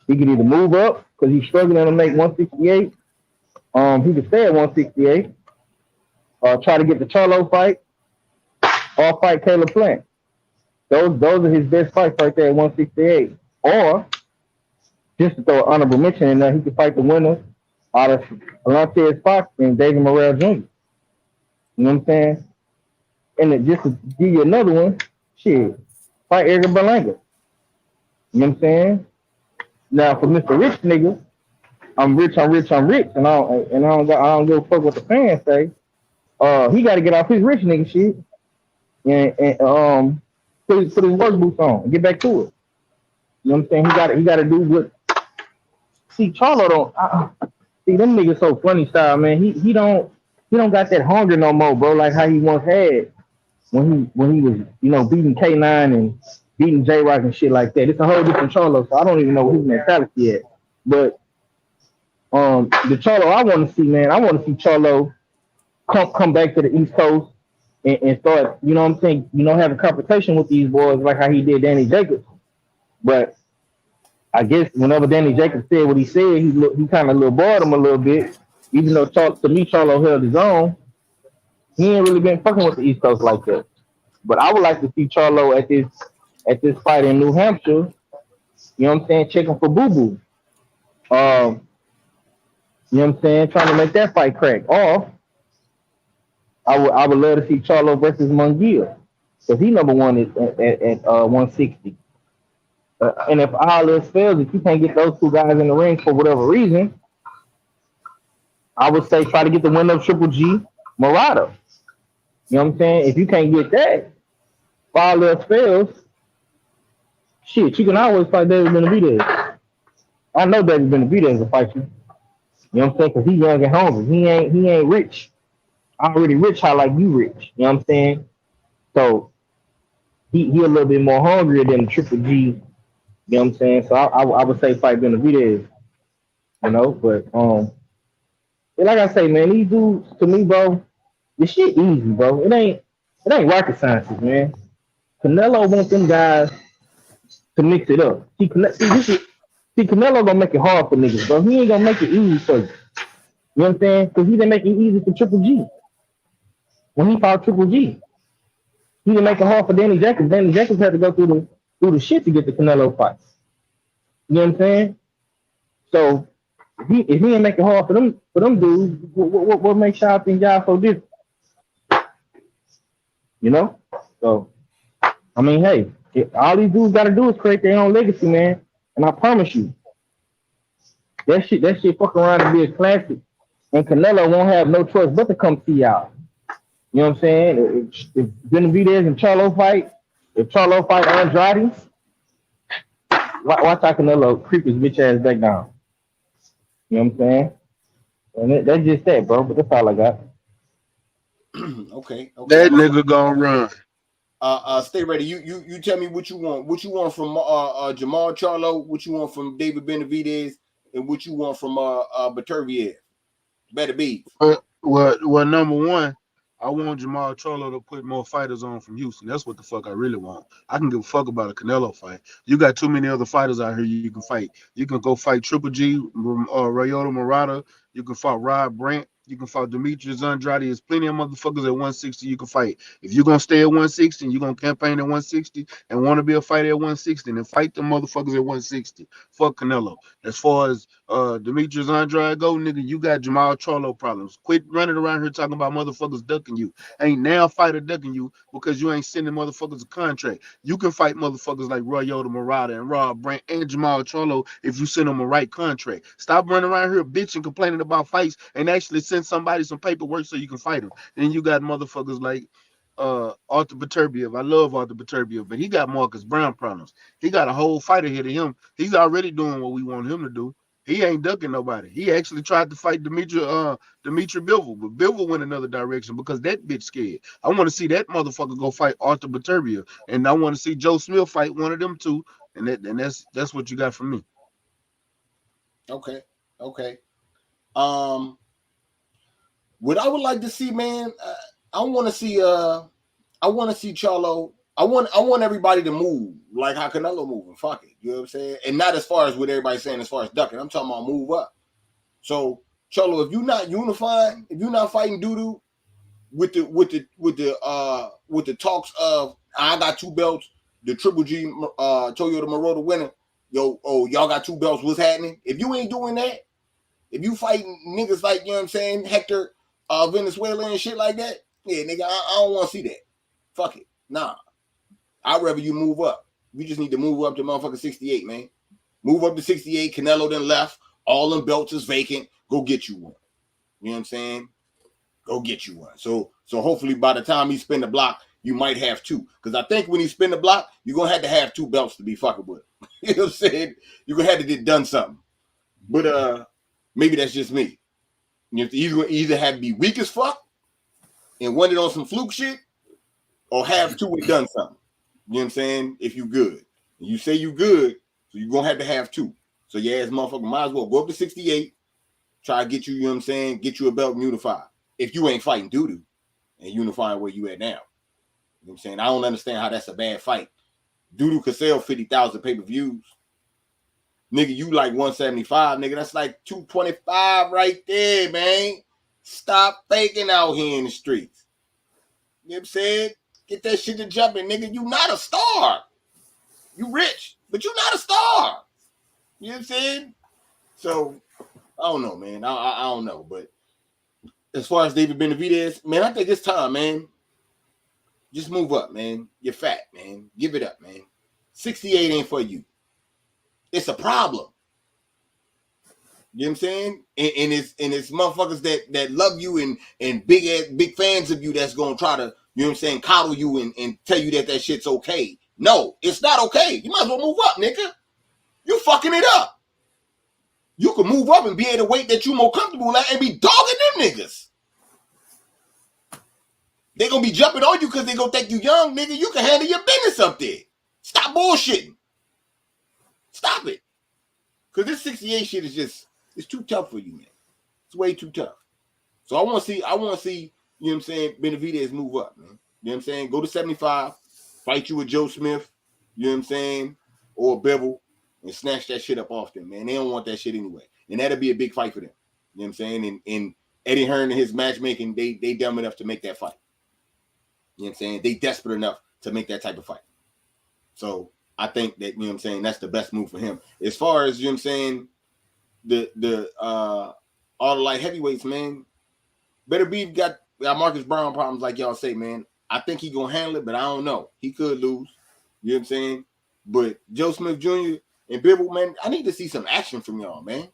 he can either move up because he's struggling to make 168. He can stay at 168. Try to get the Charlo fight, or fight Caleb Plant. Those are his best fights right there at 168. Or just to throw an honorable mention in there, he could fight the winner out of Alantez Fox and David Morrell Jr. You know what I'm saying? And then just to give you another one, shit, fight Edgar Berlanga. You know what I'm saying? Now for Mr. Rich nigga, I'm rich, and I don't give a fuck what the fans say. He got to get off his rich nigga shit and put his work boots on and get back to it. You know what I'm saying? He got to do what. See, Charlo don't. See, them niggas so funny style, man. He don't got that hunger no more, bro. Like how he once had when he was beating K9 and beating J Rock and shit like that. It's a whole different Charlo, so I don't even know what his mentality is. But the Charlo I want to see, man, I want to see Charlo come back to the East Coast and start, you know what I'm saying, having confrontation with these boys like how he did Danny Jacobs. But I guess whenever Danny Jacobs said what he said, he kind of little bored him a little bit. Even though to me Charlo held his own, he ain't really been fucking with the East Coast like that. But I would like to see Charlo at this fight in New Hampshire. You know what I'm saying? Checking for Boo Boo. You know what I'm saying? Trying to make that fight crack. Or I would love to see Charlo versus Munguia because he number one at 160. And if all else fails, if you can't get those two guys in the ring for whatever reason, I would say try to get the winner of Triple G, Murata. You know what I'm saying? If you can't get that, if all else fails, shit, you can always fight David Benavidez. I know David Benavidez will fight you. You know what I'm saying? Because he's young and hungry. He ain't rich. Already rich, how like you rich. You know what I'm saying? So he a little bit more hungrier than the Triple G. You know what I'm saying? So I would say fight Benavidez. But like I say, man, these dudes to me, bro, this shit easy, bro. It ain't rocket sciences, man. Canelo wants them guys to mix it up. See, Canelo gonna make it hard for niggas, bro. He ain't gonna make it easy for you. You know what I'm saying? Because he didn't make it easy for Triple G. When he fought Triple G, he didn't make it hard for Danny Jacobs. Danny Jacobs had to go through the shit to get the Canelo fight. You know what I'm saying? So if he didn't make it hard for them dudes, what makes y'all think y'all so different? You know? So I mean, hey, all these dudes gotta do is create their own legacy, man. And I promise you, that shit fuck around and be a classic. And Canelo won't have no choice but to come see y'all. You know what I'm saying? If Benavidez and Charlo fight, if Charlo fight Andrade, watch how Canelo creep his bitch ass back down. You know what I'm saying? And that's just that, bro. But that's all I got. Okay. That nigga gonna run. Stay ready. You tell me what you want. What you want from Jamal Charlo? What you want from David Benavidez? And what you want from Beterbiev? Better be. Well, number one, I want Jamal Charlo to put more fighters on from Houston. That's what the fuck I really want. I can give a fuck about a Canelo fight. You got too many other fighters out here you can fight. You can go fight Triple G, Ryota Murata. You can fight Rod Brandt. You can fight Demetrius Andrade. There's plenty of motherfuckers at 160 you can fight. If you're going to stay at 160 and you're going to campaign at 160 and want to be a fighter at 160, then fight the motherfuckers at 160. Fuck Canelo. As far as Demetrius Andrade go, nigga, you got Jamal Charlo problems. Quit running around here talking about motherfuckers ducking you. Ain't now fighter ducking you because you ain't sending motherfuckers a contract. You can fight motherfuckers like Ryota Murata and Rob Brandt and Jamal Charlo if you send them a right contract. Stop running around here bitching, complaining about fights, and actually send somebody some paperwork so you can fight them. And you got motherfuckers like Arthur Beterbiev. I love Arthur Beterbiev, but he got Marcus Brown problems. He got a whole fight ahead of him. He's already doing what we want him to do. He ain't ducking nobody. He actually tried to fight Dimitri Bivol, but Bivol went another direction because that bitch scared. I want to see that motherfucker go fight Arthur Beterbiev, and I want to see Joe Smith fight one of them two, and that's what you got from me. Okay. What I would like to see, man, I want to see Charlo. I want everybody to move like how Canelo moving. Fuck it, you know what I'm saying? And not as far as what everybody's saying as far as ducking. I'm talking about move up. So Charlo, if you're not unifying, if you're not fighting doo-doo with the talks of I got 2 belts, the Triple G Toyota Moroda winner, y'all got 2 belts, what's happening? If you ain't doing that, if you fighting niggas like, you know what I'm saying, Hector Venezuela and shit like that, yeah, nigga, I don't want to see that. Fuck it. Nah. I'd rather you move up. You just need to move up to motherfucking 68, man. Move up to 68. Canelo then left. All them belts is vacant. Go get you one. You know what I'm saying? Go get you one. So hopefully by the time he spin the block, you might have 2. Because I think when he spin the block, you're going to have 2 belts to be fucking with. You know what I'm saying? You're going to have to get done something. But maybe that's just me. You either have to be weak as fuck and win it on some fluke shit, or have 2 and done something. You know what I'm saying? If you good. You say you good, so you're going to have 2. So your ass motherfucker might as well go up to 68, try to get you, you know what I'm saying, get you a belt and unify. If you ain't fighting doo-doo and unifying where you at now. You know what I'm saying? I don't understand how that's a bad fight. Doo-doo could sell 50,000 pay-per-views. Nigga, you like 175, nigga. That's like 225 right there, man. Stop faking out here in the streets. You know what I'm saying? Get that shit to jumping, nigga. You not a star. You rich, but you not a star. You know what I'm saying? So, I don't know, man. I don't know. But as far as David Benavidez, man, I think it's time, man. Just move up, man. You're fat, man. Give it up, man. 68 ain't for you. It's a problem. You know what I'm saying? And it's motherfuckers that love you and big fans of you that's gonna try to, you know what I'm saying, coddle you and tell you that shit's okay. No, it's not okay. You might as well move up, nigga. You fucking it up. You can move up and be at a weight that you more comfortable at and be dogging them niggas. They gonna be jumping on you because they gonna think you young, nigga. You can handle your business up there. Stop bullshitting. Stop it. Because this 68 shit is just, it's too tough for you, man. It's way too tough. So I want to see, you know what I'm saying, Benavidez move up, man. You know what I'm saying? Go to 75, fight you with Joe Smith, you know what I'm saying, or Bevel, and snatch that shit up off them, man. They don't want that shit anyway. And that'll be a big fight for them. You know what I'm saying? And Eddie Hearn and his matchmaking, they dumb enough to make that fight. You know what I'm saying? They desperate enough to make that type of fight. So I think that, you know what I'm saying, that's the best move for him. As far as, you know what I'm saying, the all the light heavyweights, man, better be got Marcus Brown problems like y'all say, man. I think he gonna handle it, but I don't know. He could lose. You know what I'm saying? But Joe Smith Jr. and Bibble, man, I need to see some action from y'all, man.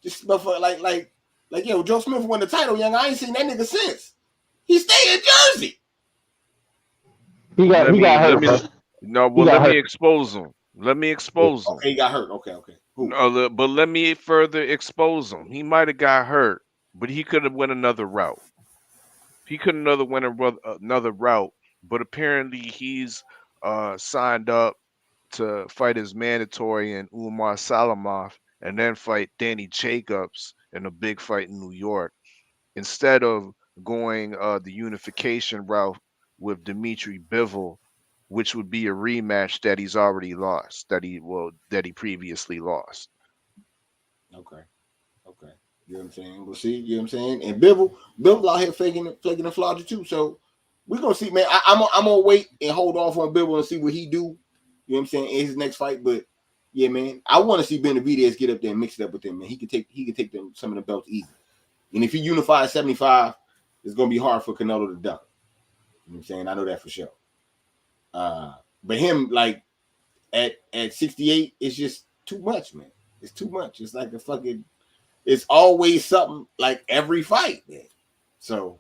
Just like yo, Joe Smith won the title, young. I ain't seen that nigga since. He stayed in Jersey. He got hurt, bro. No, well, let me expose him. Let me expose him. Okay, he got hurt. Okay. Who? No, but let me further expose him. He might have got hurt, but he could have went another route. He could have went another route, but apparently he's signed up to fight his mandatory in Umar Salamov and then fight Danny Jacobs in a big fight in New York, instead of going the unification route with Dmitry Bivol, which would be a rematch that he's already lost, that he previously lost. Okay. You know what I'm saying? We'll see. You know what I'm saying? And Bivol out here faking the Florida too. So we're gonna see, man. I'm gonna wait and hold off on Bivol and see what he do. You know what I'm saying, in his next fight. But yeah, man, I want to see Benavidez get up there and mix it up with them, man. He can take them some of the belts easy. And if he unifies 75, it's gonna be hard for Canelo to duck. You know what I'm saying? I know that for sure. But him, like, at 68, it's just too much, man. It's too much. It's like it's always something, like every fight, man. So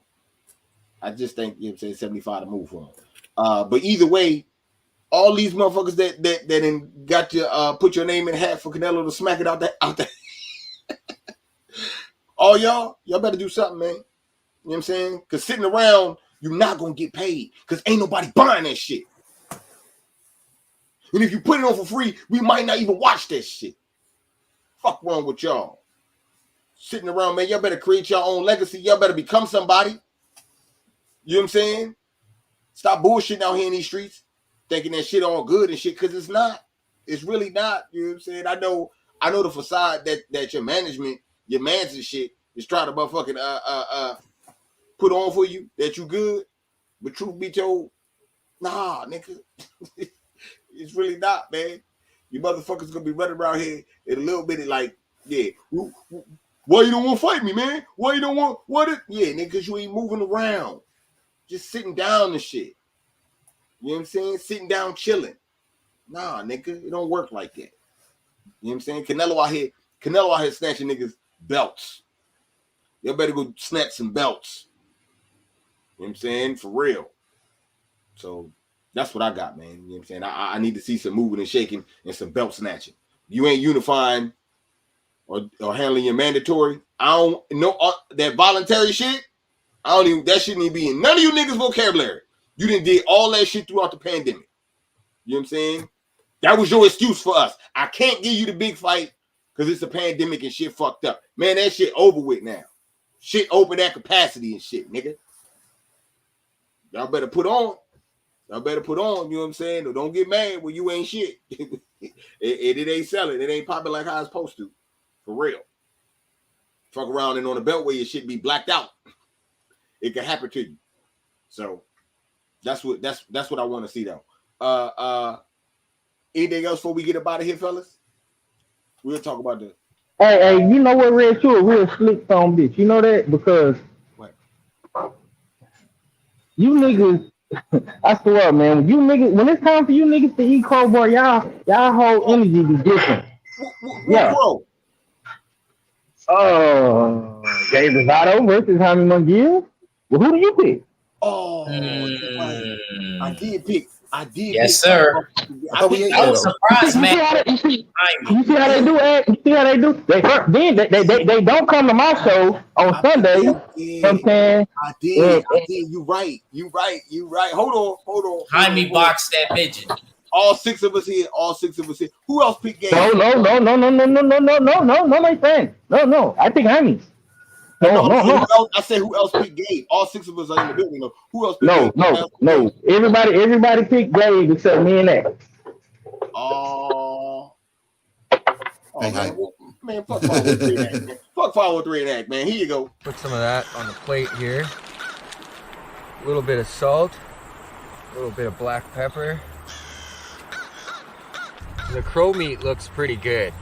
I just think, you know what I'm saying, 75 to move for him. But either way, all these motherfuckers that got to put your name in the hat for Canelo to smack it out there. All y'all better do something, man. You know what I'm saying? Because sitting around, you're not going to get paid because ain't nobody buying that shit. And if you put it on for free, we might not even watch that shit. Fuck wrong with y'all. Sitting around, man, y'all better create your own legacy. Y'all better become somebody. You know what I'm saying? Stop bullshitting out here in these streets, thinking that shit all good and shit, because it's not. It's really not. You know what I'm saying? I know the facade that your management, your mans and shit is trying to motherfucking put on for you, that you good. But truth be told, nah, nigga. It's really not, man. You motherfuckers gonna be running around here in a little bit like, yeah, why you don't want to fight me, man? Why you don't want yeah, nigga, because you ain't moving around. Just sitting down and shit. You know what I'm saying? Sitting down, chilling. Nah, nigga, it don't work like that. You know what I'm saying? Canelo out here snatching niggas belts. Y'all better go snatch some belts. You know what I'm saying? For real. So that's what I got, man. You know what I'm saying? I need to see some moving and shaking and some belt snatching. You ain't unifying or handling your mandatory. I don't know that voluntary shit. That shouldn't even be in none of you niggas' vocabulary. You done did all that shit throughout the pandemic. You know what I'm saying? That was your excuse for us. I can't give you the big fight because it's a pandemic and shit fucked up. Man, that shit over with now. Shit open at capacity and shit, nigga. Y'all better put on. You know what I'm saying? Don't get mad when you ain't shit. it ain't selling. It ain't popping like how it's supposed to. For real. Fuck around and on the Beltway, your shit be blacked out. It can happen to you. So that's what I want to see though. Anything else before we get up out of here, fellas? We'll talk about that. Hey, you know what, Red? You a real slick son bitch. You know that? Because what? You niggas, I swear, man, when it's time for you niggas to eat Cobra, y'all whole energy be different. Yeah. Bro? Gabe Rosado versus Jaime Munguia. Well, who do you pick? Oh, I did pick. Yes, sir. I was surprised, man. You see how they do, Ed? You see how they do? They don't come to my show on Sunday. You know what I'm saying? I did. You right. Hold on. Jaime boxed that midget. All six of us here. Who else picked Gabe? No, my friend. No. I pick Jaime. No. I said who else picked Gabe? All six of us are in the building. No. Who else picked Gabe? No. Everybody picked Gabe except me and X. Man, fuck 503 and Act, man. Fuck 503 and Act, man. Here you go. Put some of that on the plate here. A little bit of salt. A little bit of black pepper. The crow meat looks pretty good.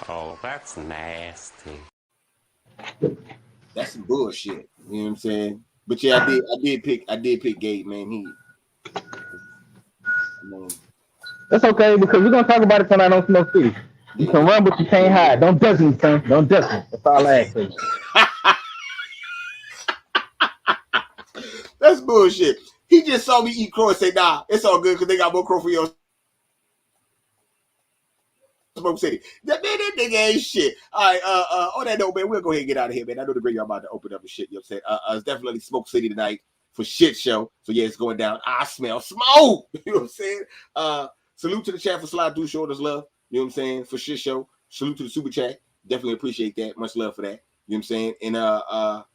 Oh, that's nasty. That's some bullshit. You know what I'm saying? But yeah, I did pick Gabe, man. That's okay because we're gonna talk about it tonight on Smoke City. You can run, but you can't hide. Don't dust me, son. Don't dust me. That's all I ask for you. bullshit. He just saw me eat crow and say, nah, it's all good because they got more crow for your Smoke City. That nigga ain't shit. All right, on that note, man, we'll go ahead and get out of here, man. I know the radio about to open up and shit, you know what I'm saying? It's definitely Smoke City tonight for shit show. So yeah, it's going down. I smell smoke. You know what I'm saying? Salute to the chat for slide through, showing us love. You know what I'm saying? For shit show. Salute to the super chat. Definitely appreciate that. Much love for that. You know what I'm saying? And y'all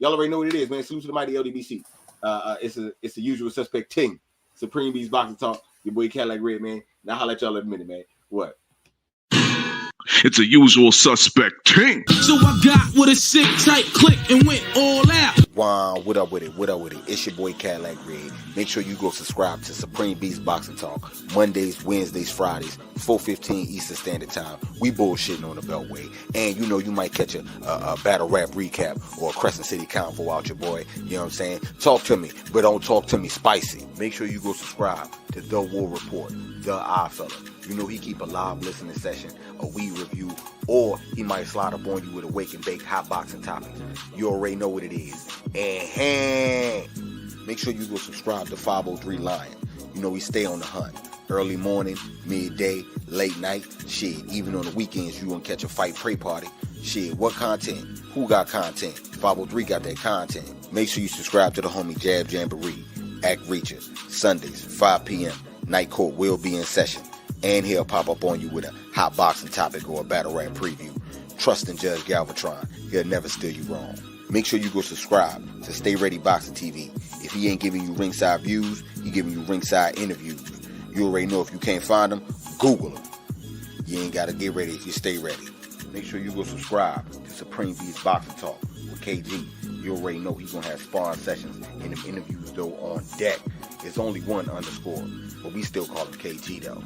already know what it is, man. Salute to the mighty LDBC. It's the usual suspect ting. Supreme Beast Boxing Talk. Your boy Cadillac Red, man. Now holla at y'all in a minute, man. What? It's a usual suspect ting. So I got with a sick tight click and went all out. Wow, what up with it? What up with it? It's your boy Cadillac Red. Make sure you go subscribe to Supreme Beast Boxing Talk. Mondays, Wednesdays, Fridays, 4:15 Eastern Standard Time. We bullshitting on the Beltway. And you know you might catch a battle rap recap or a Crescent City convo out your boy. You know what I'm saying? Talk to me, but don't talk to me spicy. Make sure you go subscribe to The War Report, The Eye Fella. You know he keep a live listening session, a weed review, or he might slide up on you with a wake and bake hot boxing topics. You already know what it is. And make sure you go subscribe to 503 Lion. You know we stay on the hunt. Early morning, midday, late night. Shit, even on the weekends you gonna catch a fight pray party. Shit, what content? Who got content? 503 got that content. Make sure you subscribe to the homie Jab Jamboree, Act Reacher, Sundays, 5 p.m. Night Court will be in session. And he'll pop up on you with a hot boxing topic or a battle rap preview. Trust in Judge Galvatron. He'll never steer you wrong. Make sure you go subscribe to Stay Ready Boxing TV. If he ain't giving you ringside views, he giving you ringside interviews. You already know if you can't find them, Google them. You ain't got to get ready if you stay ready. Make sure you go subscribe to Supreme Beast Boxing Talk with KG. You already know he's going to have sparring sessions and them interviews, though, on deck. It's only one underscore, but we still call him KG, though.